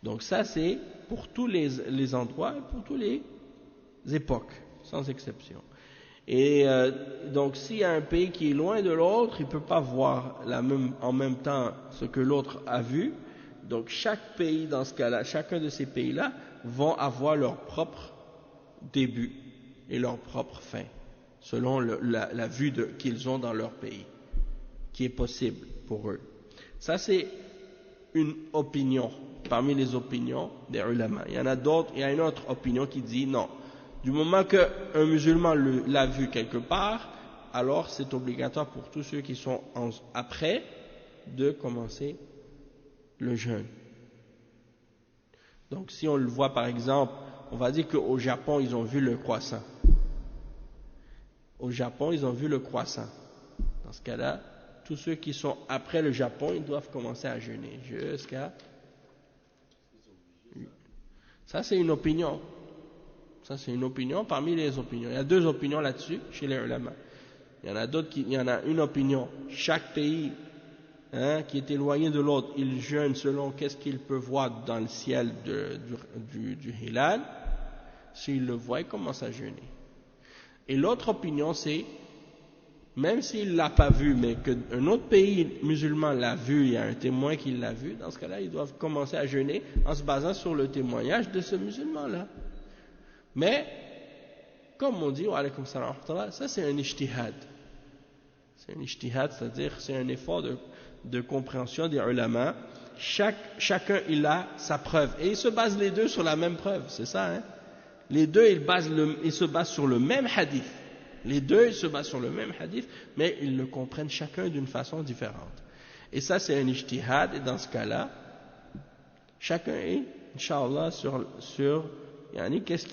Donc ça c'est pour tous les endroits et pour toutes les époques, sans exception. Et donc s'il y a un pays qui est loin de l'autre, il ne peut pas voir en même temps ce que l'autre a vu. Donc chaque pays dans ce cas-là, chacun de ces pays-là vont avoir leur propre début et leur propre fin, selon la vue qu'ils ont dans leur pays, qui est possible pour eux. Ça c'est une opinion, parmi les opinions des ulama. Il y en a d'autres, il y a une autre opinion qui dit non. Du moment qu'un musulman l'a vu quelque part, alors c'est obligatoire pour tous ceux qui sont après de commencer le jeûne. Donc si on le voit par exemple, on va dire qu'au Japon ils ont vu le croissant. Au Japon ils ont vu le croissant. Dans ce cas-là, tous ceux qui sont après le Japon, ils doivent commencer à jeûner jusqu'à... Ça c'est une opinion. Ça c'est une opinion parmi les opinions. Il y a deux opinions là-dessus chez les ulama. Il y en a une opinion. Chaque pays qui est éloigné de l'autre, il jeûne selon qu'est-ce qu'il peut voir dans le ciel du hilal. S'il le voit, il commence à jeûner. Et l'autre opinion, c'est, même s'il ne l'a pas vu, mais qu'un autre pays musulman l'a vu, il y a un témoin qui l'a vu, dans ce cas-là, ils doivent commencer à jeûner en se basant sur le témoignage de ce musulman-là. Mais, comme on dit, wa alaykum salam, ça c'est un ijtihad. C'est un ijtihad, c'est-à-dire c'est un effort de compréhension des ulama. Chacun il a sa preuve. Et ils se basent les deux sur la même preuve, c'est ça, hein? Les deux ils se basent sur le même hadith. Les deux ils se basent sur le même hadith, mais ils le comprennent chacun d'une façon différente. Et ça c'est un ijtihad, et dans ce cas-là, chacun est, Inch'Allah, sur qu'est-ce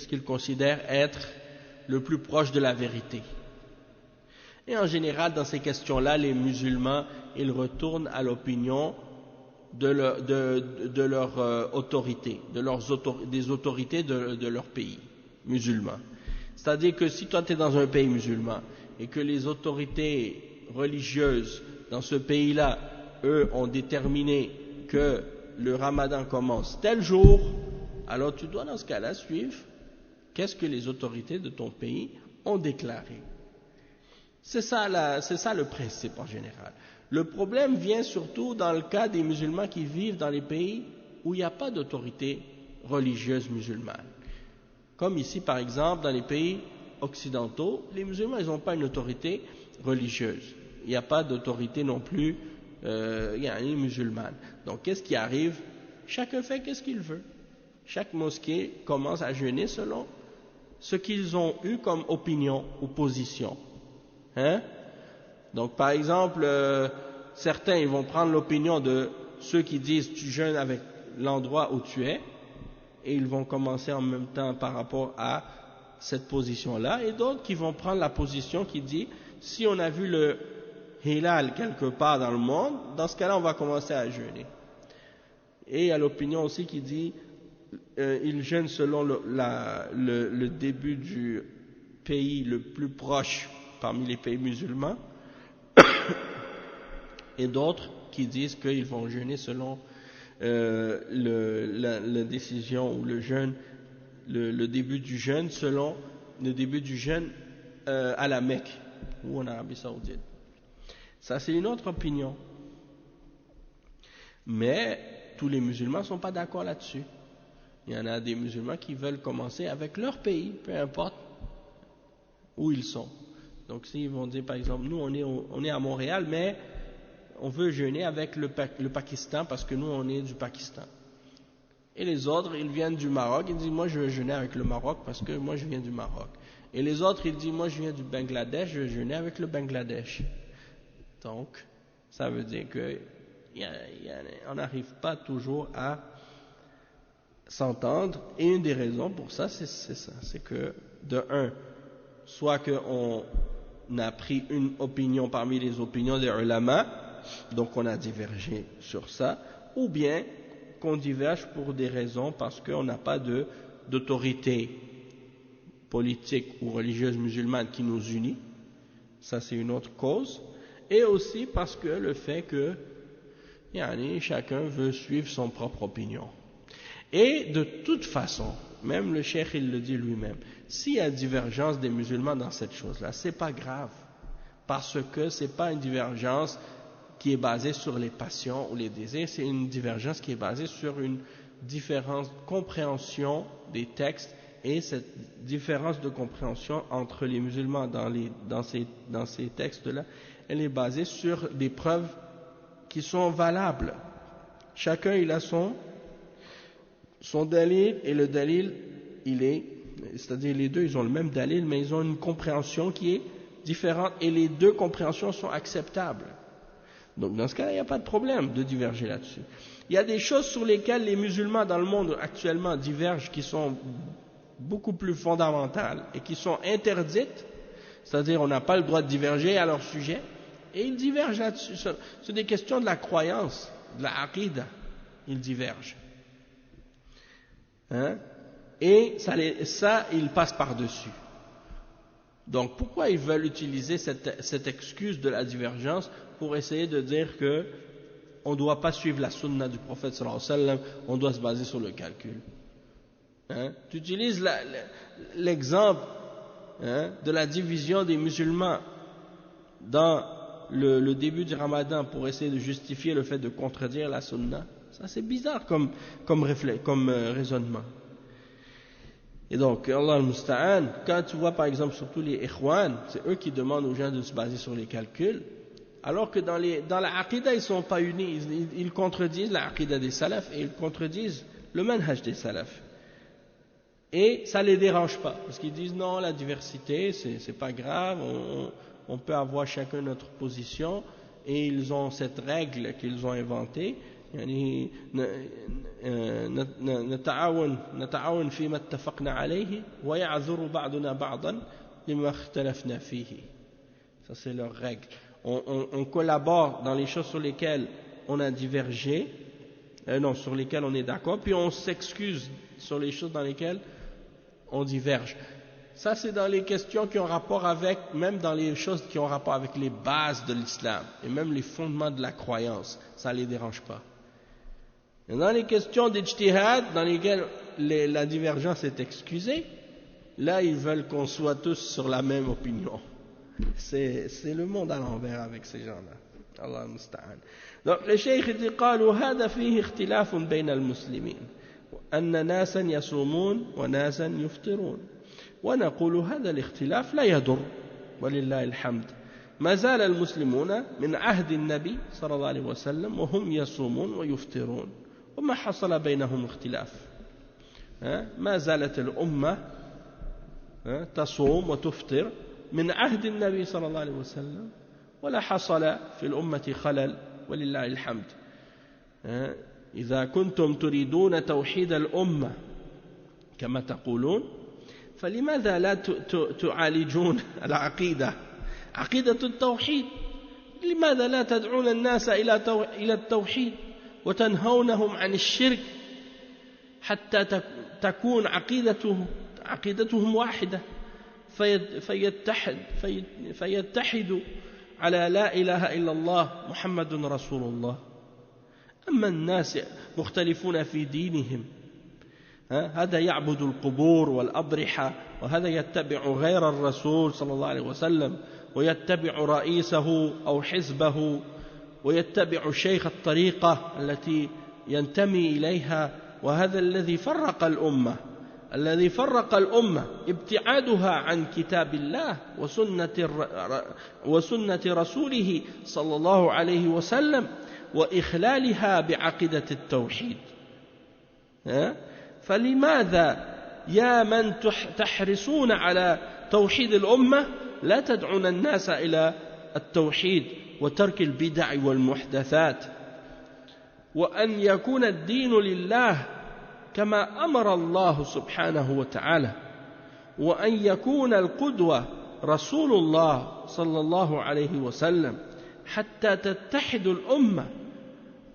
qu'il considère être le plus proche de la vérité. Et en général, dans ces questions-là, les musulmans, ils retournent à l'opinion de leur autorité, des autorités de leur pays musulman. C'est-à-dire que si toi tu es dans un pays musulman et que les autorités religieuses dans ce pays-là, eux, ont déterminé que le ramadan commence tel jour, alors tu dois dans ce cas-là suivre qu'est-ce que les autorités de ton pays ont déclaré. C'est ça le principe en général. Le problème vient surtout dans le cas des musulmans qui vivent dans les pays où il n'y a pas d'autorité religieuse musulmane. Comme ici par exemple dans les pays occidentaux, les musulmans ils n'ont pas une autorité religieuse. Il n'y a pas d'autorité non plus musulmane. Donc qu'est-ce qui arrive? Chacun fait qu'est-ce qu'il veut. Chaque mosquée commence à jeûner selon ce qu'ils ont eu comme opinion ou position. Hein? Donc par exemple, certains ils vont prendre l'opinion de ceux qui disent tu jeûnes avec l'endroit où tu es, et ils vont commencer en même temps par rapport à cette position-là, et d'autres qui vont prendre la position qui dit si on a vu le hilal quelque part dans le monde, dans ce cas-là on va commencer à jeûner. Et il y a l'opinion aussi qui dit ils jeûnent selon le début du pays le plus proche parmi les pays musulmans, et d'autres qui disent qu'ils vont jeûner selon la décision ou le jeûne, le début du jeûne selon le début du jeûne à la Mecque ou en Arabie Saoudite. Ça c'est une autre opinion. Mais tous les musulmans ne sont pas d'accord là-dessus. Il y en a des musulmans qui veulent commencer avec leur pays, peu importe où ils sont. Donc s'ils vont dire par exemple, nous on est à Montréal, mais on veut jeûner avec le Pakistan parce que nous on est du Pakistan. Et les autres, ils viennent du Maroc, ils disent moi je veux jeûner avec le Maroc parce que moi je viens du Maroc. Et les autres, ils disent moi je viens du Bangladesh, je veux jeûner avec le Bangladesh. Donc, ça veut dire que on n'arrive pas toujours à s'entendre. Et une des raisons pour ça, c'est ça, c'est que de un, soit qu'on a pris une opinion parmi les opinions des ulama, donc on a divergé sur ça, ou bien qu'on diverge pour des raisons parce qu'on n'a pas d'autorité politique ou religieuse musulmane qui nous unit, ça c'est une autre cause, et aussi parce que le fait que chacun veut suivre son propre opinion. Et de toute façon, même le cheikh il le dit lui-même, s'il y a divergence des musulmans dans cette chose-là, c'est pas grave, parce que c'est pas une divergence qui est basée sur les passions ou les désirs, c'est une divergence qui est basée sur une différente compréhension des textes, et cette différence de compréhension entre les musulmans dans ces textes-là, elle est basée sur des preuves qui sont valables. Chacun il a son dalil, et le dalil c'est-à-dire les deux ils ont le même dalil, mais ils ont une compréhension qui est différente, et les deux compréhensions sont acceptables. Donc dans ce cas-là, il n'y a pas de problème de diverger là-dessus. Il y a des choses sur lesquelles les musulmans dans le monde actuellement divergent, qui sont beaucoup plus fondamentales et qui sont interdites, c'est-à-dire on n'a pas le droit de diverger à leur sujet, et ils divergent là-dessus. C'est des questions de la croyance, de la aqida, ils divergent. Et ça, ils passent par-dessus. Donc pourquoi ils veulent utiliser cette excuse de la divergence pour essayer de dire que on ne doit pas suivre la sunna du prophète sallallahu alayhi wa sallam, on doit se baser sur le calcul. Tu utilises l'exemple de la division des musulmans dans le début du ramadan pour essayer de justifier le fait de contredire la sunna. Ça c'est bizarre comme raisonnement. Et donc, Allah al-Musta'an, quand tu vois par exemple surtout les ikhwan, c'est eux qui demandent aux gens de se baser sur les calculs, alors que dans la aqidah ils ne sont pas unis, ils contredisent la aqidah des salafs et ils contredisent le manhaj des salafs. Et ça ne les dérange pas, parce qu'ils disent non, la diversité c'est pas grave, on peut avoir chacun notre position, et ils ont cette règle qu'ils ont inventée. يعني نتعاون فيما اتفقنا عليه ويعذر بعضنا بعضا لما اختلفنا فيه. Ça c'est leur règle. On collabore dans les choses sur lesquelles on a divergé, sur lesquelles on est d'accord, puis on s'excuse sur les choses dans lesquelles on diverge. Ça, c'est dans les questions qui ont rapport avec, même dans les choses qui ont rapport avec les bases de l'islam, et même les fondements de la croyance, ça ne les dérange pas. Et dans les questions d'ijtihad, dans lesquelles la divergence est excusée, là, ils veulent qu'on soit tous sur la même opinion. C'est le monde à l'envers avec ces gens-là. Allah musta'an. Donc, le cheikh dit, قالوا هذا فيه اختلاف بين المسلمين أن ناسا يصومون وناسا يفطرون ونقول هذا الاختلاف لا يضر ولله الحمد ما زال المسلمون من عهد النبي صلى الله عليه وسلم وهم يصومون ويفطرون وما حصل بينهم اختلاف ما زالت الأمة تصوم وتفطر من عهد النبي صلى الله عليه وسلم ولا حصل في الأمة خلل ولله الحمد إذا كنتم تريدون توحيد الأمة كما تقولون فلماذا لا تعالجون العقيدة عقيدة التوحيد لماذا لا تدعون الناس إلى التوحيد وتنهونهم عن الشرك حتى تكون عقيدتهم واحدة فيتحدوا على لا إله إلا الله محمد رسول الله أما الناس مختلفون في دينهم هذا يعبد القبور والأضرحة وهذا يتبع غير الرسول صلى الله عليه وسلم ويتبع رئيسه أو حزبه ويتبع شيخ الطريقة التي ينتمي إليها وهذا الذي فرق الأمة ابتعادها عن كتاب الله وسنة رسوله صلى الله عليه وسلم وإخلالها بعقيدة التوحيد فلماذا يا من تحرصون على توحيد الأمة لا تدعون الناس إلى التوحيد وترك البدع والمحدثات وأن يكون الدين لله كما أمر الله سبحانه وتعالى وأن يكون القدوة رسول الله صلى الله عليه وسلم حتى تتحد الأمة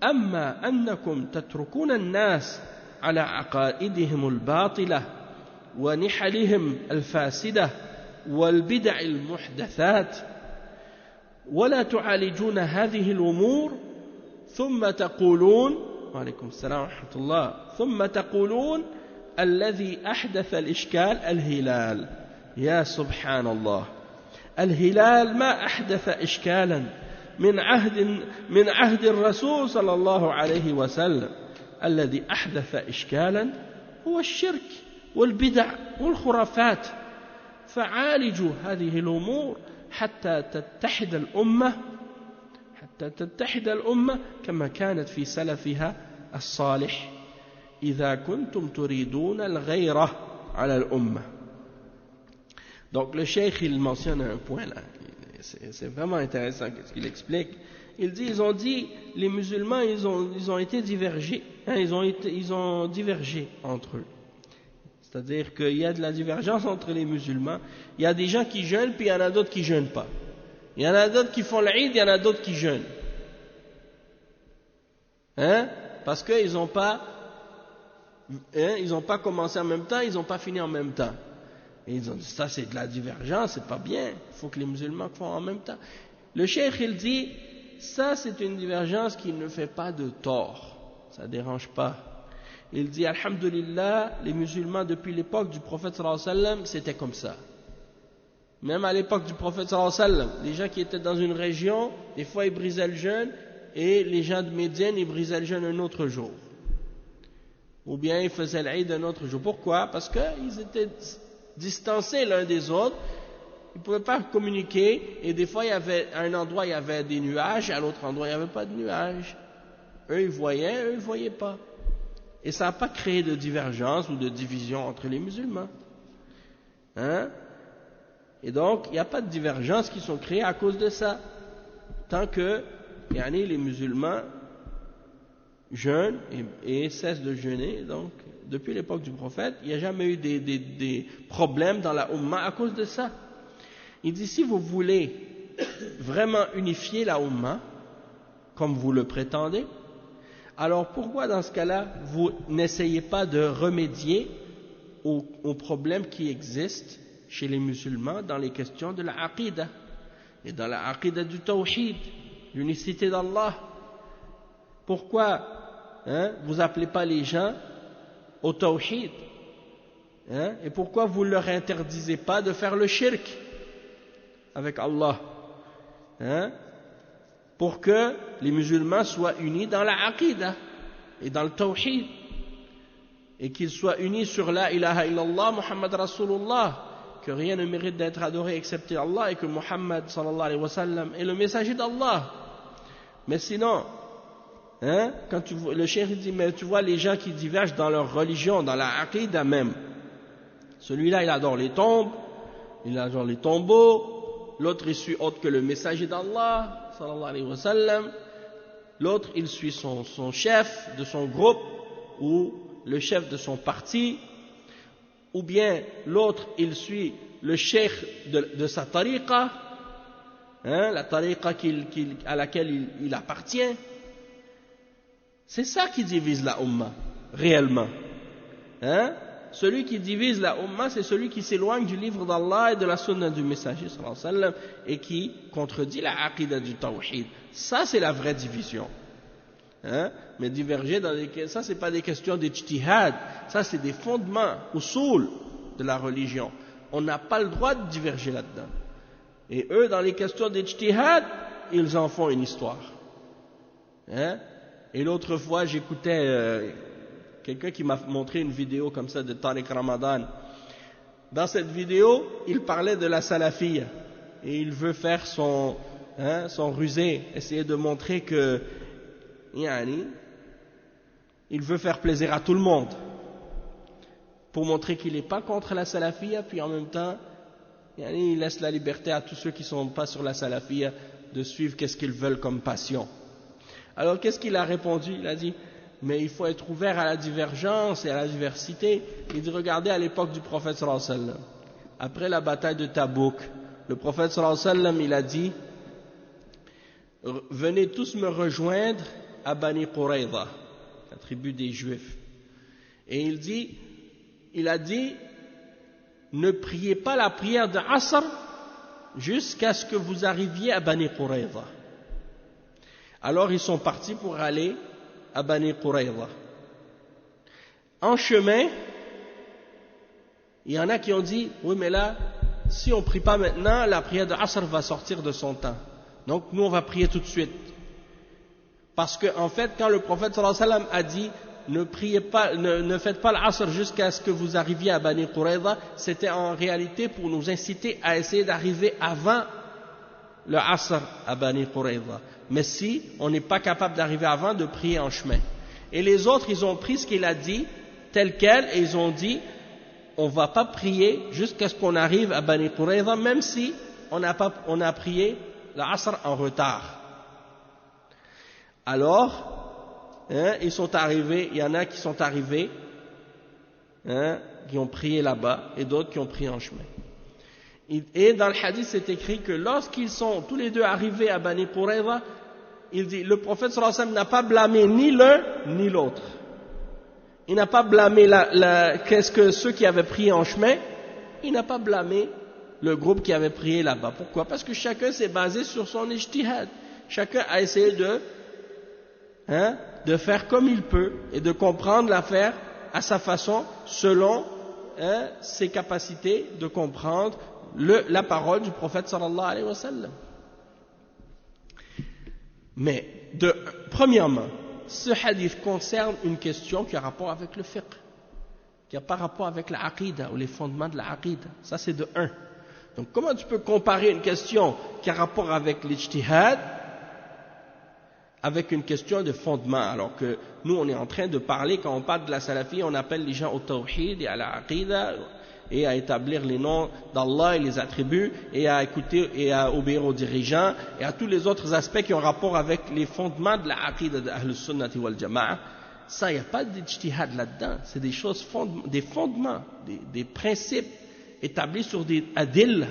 أما أنكم تتركون الناس على عقائدهم الباطلة ونحلهم الفاسدة والبدع المحدثات ولا تعالجون هذه الأمور ثم تقولون وعليكم السلام ورحمة الله ثم تقولون الذي أحدث الإشكال الهلال يا سبحان الله الهلال ما أحدث إشكالا من عهد الرسول صلى الله عليه وسلم الذي أحدث إشكالا هو الشرك والبدع والخرافات فعالجوا هذه الأمور حتى تتحد الأمة كما كانت في سلفها الصالح إذا كنتم تريدون الغيرة على الأمة. Donc le cheikh il mentionne un point là, c'est vraiment intéressant ce qu'il explique. Il dit les musulmans ils ont été divergés, ils ont divergé entre eux. C'est-à-dire qu'il y a de la divergence entre les musulmans. Il y a des gens qui jeûnent, puis il y en a d'autres qui jeûnent pas. Il y en a d'autres qui font l'Eid, il y en a d'autres qui jeûnent. Parce qu'ils n'ont pas commencé en même temps, ils n'ont pas fini en même temps. Et ils ont dit, ça c'est de la divergence, c'est pas bien. Il faut que les musulmans font en même temps. Le cheikh il dit, ça c'est une divergence qui ne fait pas de tort. Ça dérange pas. Il dit, alhamdulillah, les musulmans depuis l'époque du prophète sallallahu alayhi wa sallam, c'était comme ça. Même à l'époque du prophète sallallahu alayhi wa sallam, les gens qui étaient dans une région, des fois ils brisaient le jeûne, et les gens de Médiane, ils brisaient le jeûne un autre jour. Ou bien ils faisaient l'Eid un autre jour. Pourquoi? Parce qu'ils étaient distancés l'un des autres, ils ne pouvaient pas communiquer, et des fois à un endroit il y avait des nuages, à l'autre endroit il n'y avait pas de nuages. Eux ils voyaient, eux ils ne voyaient pas. Et ça n'a pas créé de divergence ou de division entre les musulmans. Et donc, il n'y a pas de divergence qui sont créées à cause de ça. Tant que les musulmans jeûnent et cessent de jeûner, donc, depuis l'époque du prophète, il n'y a jamais eu des problèmes dans la Ummah à cause de ça. Il dit, si vous voulez vraiment unifier la Ummah, comme vous le prétendez, alors pourquoi dans ce cas-là, vous n'essayez pas de remédier aux problèmes qui existent chez les musulmans dans les questions de la aqidah et dans la aqidah du tawhid, l'unicité d'Allah. Pourquoi vous appelez pas les gens au tawhid, et pourquoi vous ne leur interdisez pas de faire le shirk avec Allah, pour que les musulmans soient unis dans la aqidah et dans le tawhid, et qu'ils soient unis sur la ilaha illallah Muhammad Rasulullah, que rien ne mérite d'être adoré excepté Allah, et que Muhammad sallallahu alayhi wa sallam est le messager d'Allah. Mais sinon, quand le cheikh dit, mais tu vois les gens qui divergent dans leur religion, dans la aqidah même, celui-là il adore les tombes, il adore les tombeaux, l'autre il suit autre que le messager d'Allah sallallahu alayhi wa sallam, l'autre il suit son chef de son groupe ou le chef de son parti, ou bien l'autre il suit le cheikh de sa tariqa, la tariqa à laquelle il appartient. C'est ça qui divise la Ummah, réellement. Celui qui divise la Ummah, c'est celui qui s'éloigne du livre d'Allah et de la sunna du messager sallallahu alayhi wa sallam, et qui contredit la aqidah du tawhid. Ça c'est la vraie division. Mais diverger dans ça c'est pas des questions d'ijtihad, ça c'est des fondements, usul de la religion. On n'a pas le droit de diverger là-dedans. Et eux, dans les questions d'ijtihad, ils en font une histoire. Et l'autre fois, j'écoutais quelqu'un qui m'a montré une vidéo comme ça de Tariq Ramadan. Dans cette vidéo, il parlait de la salafiyya, et il veut faire son rusé, essayer de montrer que il veut faire plaisir à tout le monde, pour montrer qu'il n'est pas contre la salafiyya, puis en même temps il laisse la liberté à tous ceux qui ne sont pas sur la salafiyya de suivre qu'est-ce qu'ils veulent comme passion. Alors qu'est-ce qu'il a répondu? Il a dit, mais il faut être ouvert à la divergence et à la diversité. Il dit, regardez à l'époque du prophète sallallahu alayhi wa sallam, après la bataille de Tabouk, le prophète sallallahu alayhi wa sallam, il a dit, venez tous me rejoindre à Bani Qurayza, la tribu des Juifs. Et il a dit, ne priez pas la prière de Asr jusqu'à ce que vous arriviez à Bani Qurayza. Alors ils sont partis pour aller à Bani Qurayza. En chemin, il y en a qui ont dit, oui mais là, si on ne prie pas maintenant, la prière de Asr va sortir de son temps. Donc nous on va prier tout de suite. Parce que en fait, quand le prophète sallallahu alayhi wa sallam a dit ne faites pas l'Asr jusqu'à ce que vous arriviez à Bani Qurayza, c'était en réalité pour nous inciter à essayer d'arriver avant le Asr à Bani Qurayza. Mais si on n'est pas capable d'arriver avant, de prier en chemin. Et les autres, ils ont pris ce qu'il a dit tel quel, et ils ont dit, on ne va pas prier jusqu'à ce qu'on arrive à Bani Qurayza, même si on a prié l'Asr en retard. Alors, ils sont arrivés, il y en a qui sont arrivés, qui ont prié là-bas, et d'autres qui ont prié en chemin. Et dans le hadith, c'est écrit que lorsqu'ils sont tous les deux arrivés à Bani Qurayza, il dit, le prophète sallallahu alayhi wa sallam n'a pas blâmé ni l'un ni l'autre. Il n'a pas blâmé qu'est-ce que ceux qui avaient prié en chemin, il n'a pas blâmé le groupe qui avait prié là-bas. Pourquoi? Parce que chacun s'est basé sur son ijtihad. Chacun a essayé de faire comme il peut et de comprendre l'affaire à sa façon, selon ses capacités de comprendre la parole du prophète sallallahu alayhi wa sallam. Mais, premièrement, ce hadith concerne une question qui a rapport avec le fiqh, qui n'a pas rapport avec la aqidah ou les fondements de la aqidah. Ça, c'est de un. Donc, comment tu peux comparer une question qui a rapport avec l'ijtihad avec une question de fondement, alors que nous, on est en train de parler, quand on parle de la salafiyya, on appelle les gens au tawhid et à la aqidah, et à établir les noms d'Allah et les attributs, et à écouter et à obéir aux dirigeants, et à tous les autres aspects qui ont rapport avec les fondements de la aqidah de Ahl Sunnati wal Jama'a. Ça, il n'y a pas d'ijtihad là-dedans, c'est des choses, des fondements, des principes établis sur des adil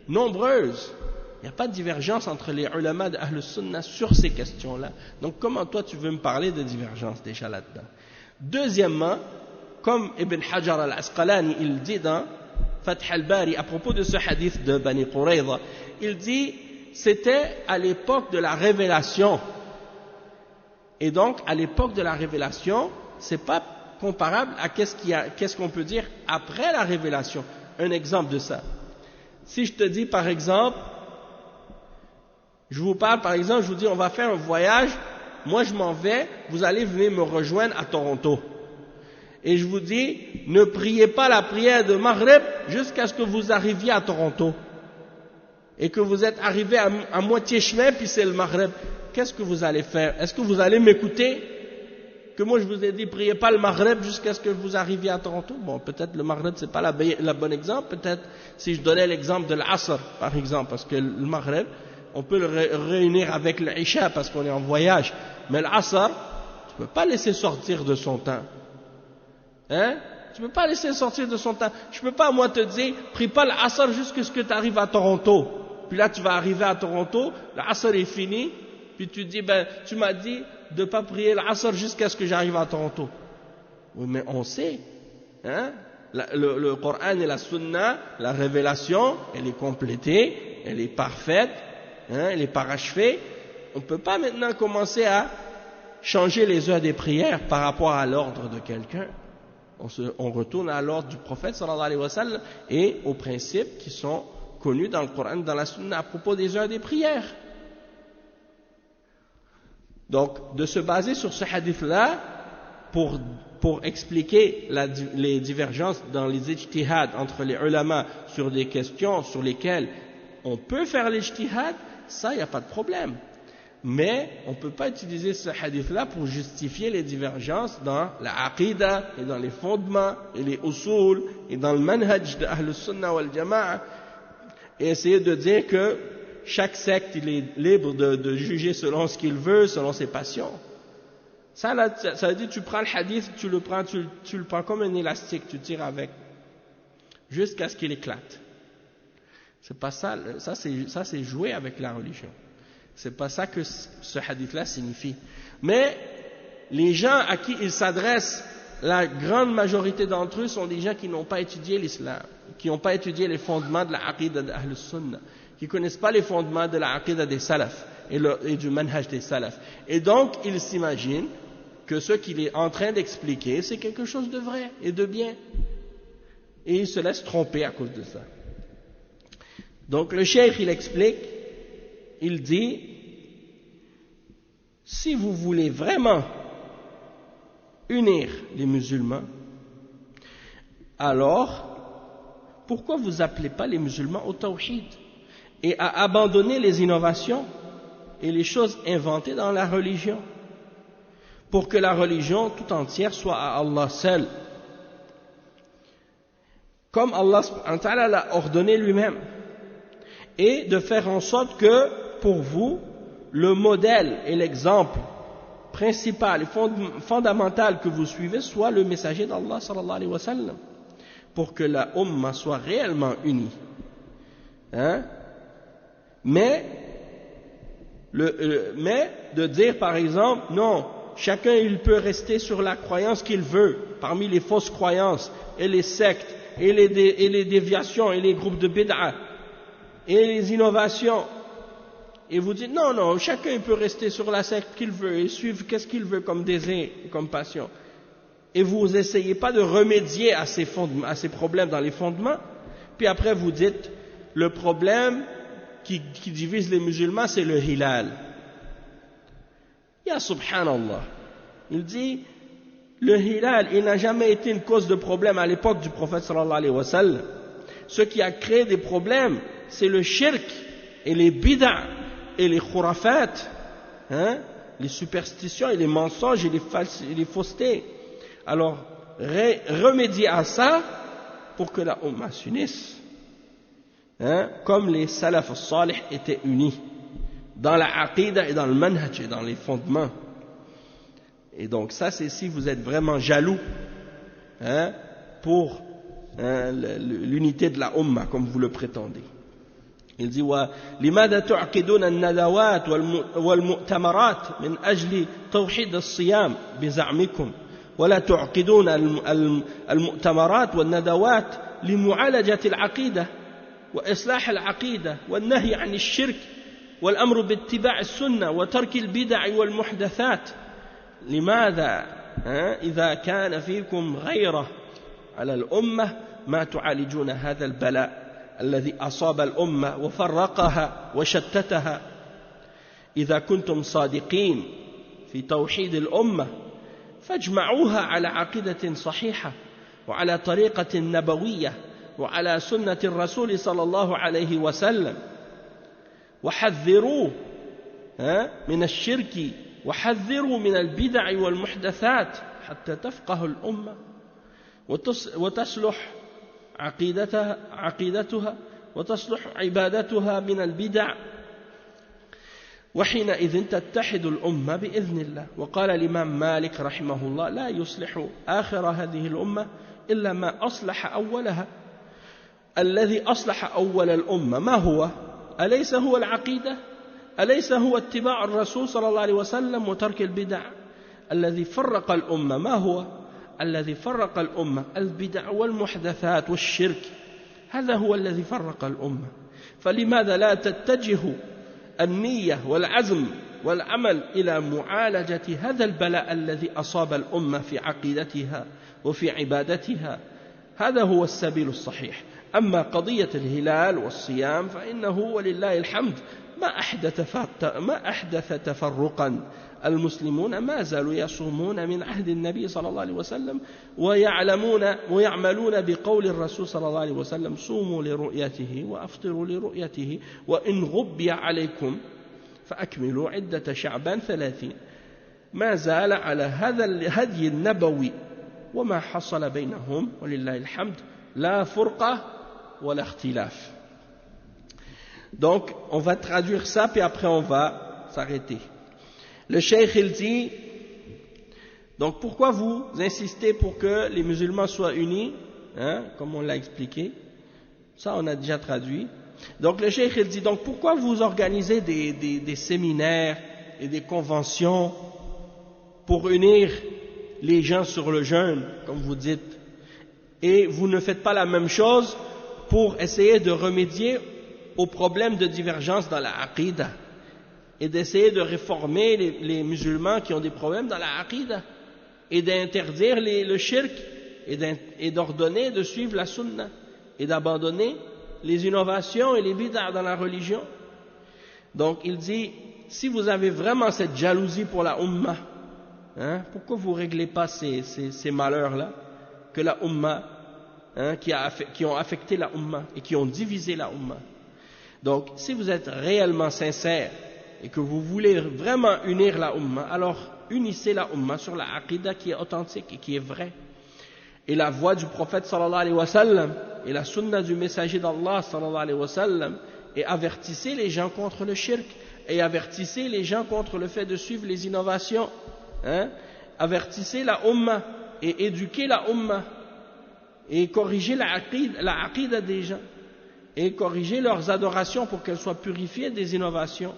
nombreuses. Il n'y a pas de divergence entre les ulama de Ahl Sunnah sur ces questions-là. Donc comment toi tu veux me parler de divergence déjà là-dedans? Deuxièmement, comme Ibn Hajar al-Asqalani il dit dans Fath al-Bari, à propos de ce hadith de Bani Qurayza, il dit, c'était à l'époque de la révélation. Et donc, à l'époque de la révélation, c'est pas comparable à qu'est-ce qu'on peut dire après la révélation. Un exemple de ça. Si je te dis, par exemple, je vous parle, par exemple, je vous dis, on va faire un voyage, moi je m'en vais, vous allez venir me rejoindre à Toronto. Et je vous dis, ne priez pas la prière de Maghreb jusqu'à ce que vous arriviez à Toronto. Et que vous êtes arrivé à moitié chemin, puis c'est le Maghreb. Qu'est-ce que vous allez faire? Est-ce que vous allez m'écouter? Que moi je vous ai dit, priez pas le Maghreb jusqu'à ce que vous arriviez à Toronto. Bon, peut-être le Maghreb c'est pas la bonne exemple. Peut-être si je donnais l'exemple de l'Asr, par exemple, parce que le Maghreb, on peut le réunir avec l'Isha parce qu'on est en voyage. Mais l'Asr, tu peux pas laisser sortir de son temps. Hein? Tu peux pas laisser sortir de son temps. Je peux pas, moi, te dire, prie pas l'Asr jusqu'à ce que tu arrives à Toronto. Puis là, tu vas arriver à Toronto, l'Asr est fini, puis tu dis, ben, tu m'as dit de pas prier l'Asr jusqu'à ce que j'arrive à Toronto. Oui, mais on sait, hein? Le Coran et la Sunna, la révélation, elle est complétée, elle est parfaite, hein? Elle est parachevée. On ne peut pas maintenant commencer à changer les heures des prières par rapport à l'ordre de quelqu'un. On retourne à l'ordre du prophète sallallahu alayhi wa sallam et aux principes qui sont connus dans le Coran, dans la Sunna à propos des heures des prières. Donc, de se baser sur ce hadith-là pour expliquer les divergences dans les ijtihad entre les ulama sur des questions sur lesquelles on peut faire l'ijtihad, ça, il n'y a pas de problème. Mais on ne peut pas utiliser ce hadith-là pour justifier les divergences dans la aqidah et dans les fondements et les usul et dans le manhaj de Ahl Sunnah wal Jama'a et essayer de dire que chaque secte il est libre de juger selon ce qu'il veut, selon ses passions. Ça veut dire tu prends le hadith, tu le prends comme un élastique, tu tires avec jusqu'à ce qu'il éclate. C'est pas ça, ça c'est jouer avec la religion. C'est pas ça que ce hadith-là signifie. Mais les gens à qui il s'adresse, la grande majorité d'entre eux sont des gens qui n'ont pas étudié l'islam, qui n'ont pas étudié les fondements de la aqidah d'Ahl Sunnah, qui ne connaissent pas les fondements de la aqidah des salaf et du manhaj des salaf. Et donc, ils s'imaginent que ce qu'il est en train d'expliquer, c'est quelque chose de vrai et de bien. Et ils se laissent tromper à cause de ça. Donc, le cheikh, il explique, il dit, si vous voulez vraiment unir les musulmans, alors, pourquoi vous appelez pas les musulmans au tawhid et à abandonner les innovations et les choses inventées dans la religion pour que la religion tout entière soit à Allah seul, comme Allah l'a ordonné lui-même, et de faire en sorte que pour vous, le modèle et l'exemple principal et fondamental que vous suivez soit le messager d'Allah sallallahu alayhi wa sallam, pour que la Ummah soit réellement unie. Hein? Mais de dire par exemple, non, chacun il peut rester sur la croyance qu'il veut, parmi les fausses croyances et les sectes et les déviations et les groupes de bid'a et les innovations, et vous dites non, chacun il peut rester sur la secte qu'il veut et suivre qu'est-ce qu'il veut comme désir, comme passion, et vous n'essayez pas de remédier à ces problèmes dans les fondements, puis après vous dites le problème qui divise les musulmans c'est le hilal. Ya subhanallah, il dit le hilal il n'a jamais été une cause de problème à l'époque du prophète sallallahu alayhi wa sallam. Ce qui a créé des problèmes c'est le shirk et les bid'a et les khurafat, hein, les superstitions et les mensonges et les faussetés. Alors remédier à ça pour que la Ummah s'unisse, hein, comme les salaf salih étaient unis dans la aqidah et dans le manhaj et dans les fondements. Et donc ça c'est si vous êtes vraiment jaloux, hein, pour l'unité de la Ummah comme vous le prétendez. Il dit لماذا تعقدون الندوات والمؤتمرات من أجل توحيد الصيام بزعمكم ولا تعقدون المؤتمرات والندوات لمعالجة العقيدة وإصلاح العقيدة والنهي عن الشرك والأمر باتباع السنة وترك البدع والمحدثات. لماذا إذا كان فيكم غيرة على الأمة ما تعالجون هذا البلاء الذي أصاب الأمة وفرقها وشتتها؟ إذا كنتم صادقين في توحيد الأمة فاجمعوها على عقيدة صحيحة وعلى طريقة نبوية وعلى سنة الرسول صلى الله عليه وسلم، وحذروا من الشرك وحذروا من البدع والمحدثات حتى تفقه الأمة وتصلح عقيدتها وتصلح عبادتها من البدع، وحينئذ تتحد الأمة بإذن الله. وقال الإمام مالك رحمه الله: لا يصلح آخر هذه الأمة إلا ما أصلح أولها. الذي أصلح أول الأمة ما هو؟ أليس هو العقيدة؟ أليس هو اتباع الرسول صلى الله عليه وسلم وترك البدع؟ الذي فرق الأمة ما هو؟ الذي فرق الأمة البدع والمحدثات والشرك، هذا هو الذي فرق الأمة. فلماذا لا تتجه النية والعزم والعمل إلى معالجة هذا البلاء الذي أصاب الأمة في عقيدتها وفي عبادتها؟ هذا هو السبيل الصحيح. أما قضية الهلال والصيام فإنه ولله الحمد ما أحدث تفرقا. المسلمون ما زالوا يصومون من عهد النبي صلى الله عليه وسلم ويعملون بقول الرسول صلى الله عليه وسلم: صوموا لرؤيته وأفطروا لرؤيته وإن غبي عليكم فأكملوا عدة شعبان 30. ما زال على هذا الهدي النبوي وما حصل بينهم ولله الحمد لا فرقة ولا اختلاف. Donc on va traduire ça puis après on va s'arrêter. Le cheikh il dit, donc pourquoi vous insistez pour que les musulmans soient unis, comme on l'a expliqué, ça on a déjà traduit. Donc le cheikh il dit, donc pourquoi vous organisez des séminaires et des conventions pour unir les gens sur le jeûne, comme vous dites, et vous ne faites pas la même chose pour essayer de remédier aux problèmes de divergence dans la aqidah et d'essayer de réformer les musulmans qui ont des problèmes dans la aqidah et d'interdire le shirk et d'ordonner de suivre la sunna et d'abandonner les innovations et les bid'ah dans la religion. Donc il dit, si vous avez vraiment cette jalousie pour la ummah, pourquoi vous ne réglez pas ces malheurs-là que la ummah, qui ont affecté la ummah et qui ont divisé la ummah? Donc si vous êtes réellement sincère et que vous voulez vraiment unir la ummah, alors unissez la ummah sur la aqidah qui est authentique et qui est vraie, et la voix du prophète sallallahu alayhi wa sallam et la sunna du messager d'Allah sallallahu alayhi wa sallam, et avertissez les gens contre le shirk et avertissez les gens contre le fait de suivre les innovations, avertissez la ummah et éduquez la ummah et corrigez la aqidah des gens et corrigez leurs adorations pour qu'elles soient purifiées des innovations.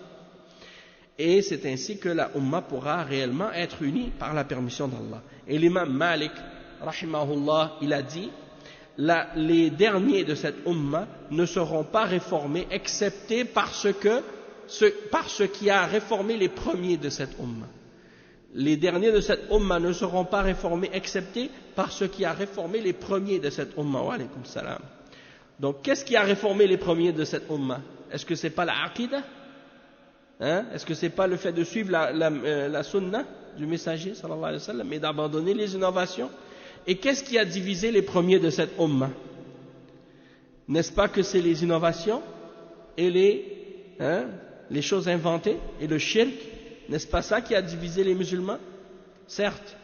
Et c'est ainsi que la ummah pourra réellement être unie par la permission d'Allah. Et l'imam Malik, rahimahullah, il a dit, les derniers de cette ummah ne seront pas réformés excepté par ce qui a réformé les premiers de cette ummah. Les derniers de cette ummah ne seront pas réformés excepté par ce qui a réformé les premiers de cette ummah. Wa alaykum salam. Donc qu'est-ce qui a réformé les premiers de cette ummah? Est-ce que c'est pas la aqidah? Est-ce que c'est pas le fait de suivre la sunna du messager sallallahu alayhi wa sallam et d'abandonner les innovations? Et qu'est-ce qui a divisé les premiers de cette ummah? N'est-ce pas que c'est les innovations et les choses inventées et le shirk? N'est-ce pas ça qui a divisé les musulmans? Certes.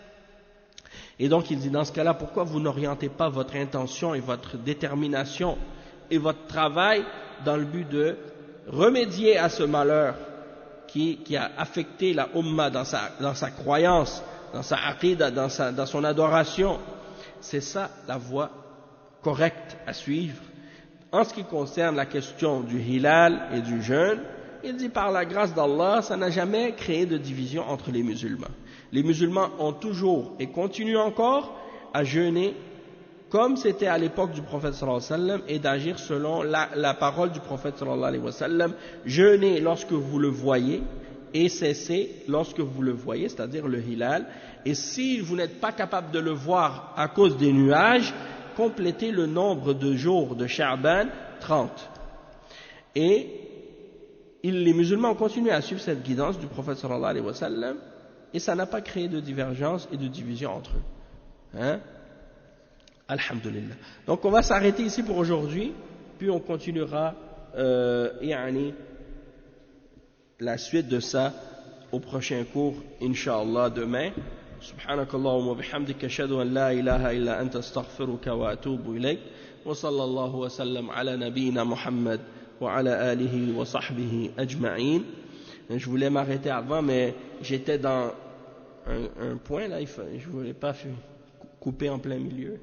Et donc il dit, dans ce cas-là, pourquoi vous n'orientez pas votre intention et votre détermination et votre travail dans le but de remédier à ce malheur qui a affecté la ummah dans sa croyance, dans sa aqidah, dans son adoration? C'est ça la voie correcte à suivre. En ce qui concerne la question du hilal et du jeûne, il dit, par la grâce d'Allah, ça n'a jamais créé de division entre les musulmans. Les musulmans ont toujours et continuent encore à jeûner comme c'était à l'époque du prophète sallallahu alayhi wa sallam, et d'agir selon la parole du prophète sallallahu alayhi wa sallam. Jeûnez lorsque vous le voyez et cessez lorsque vous le voyez, c'est-à-dire le hilal. Et si vous n'êtes pas capable de le voir à cause des nuages, complétez le nombre de jours de Sha'ban, 30. Et les musulmans ont continué à suivre cette guidance du prophète sallallahu alayhi wa sallam, et ça n'a pas créé de divergence et de division entre eux. Hein? Alhamdulillah. Donc on va s'arrêter ici pour aujourd'hui, puis on continuera la suite de ça au prochain cours, Inch'Allah, demain. سبحانك اللهم وبحمدك أشهد أن لا إله إلا أنت أستغفرك وأتوب إليك وصلى الله وسلم على نبينا محمد وعلى آله وصحبه أجمعين. Je voulais m'arrêter avant, mais j'étais dans un point là, je ne voulais pas couper en plein milieu,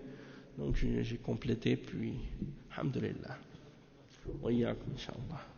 donc j'ai complété, puis alhamdulillah wa iyyakum inshallah.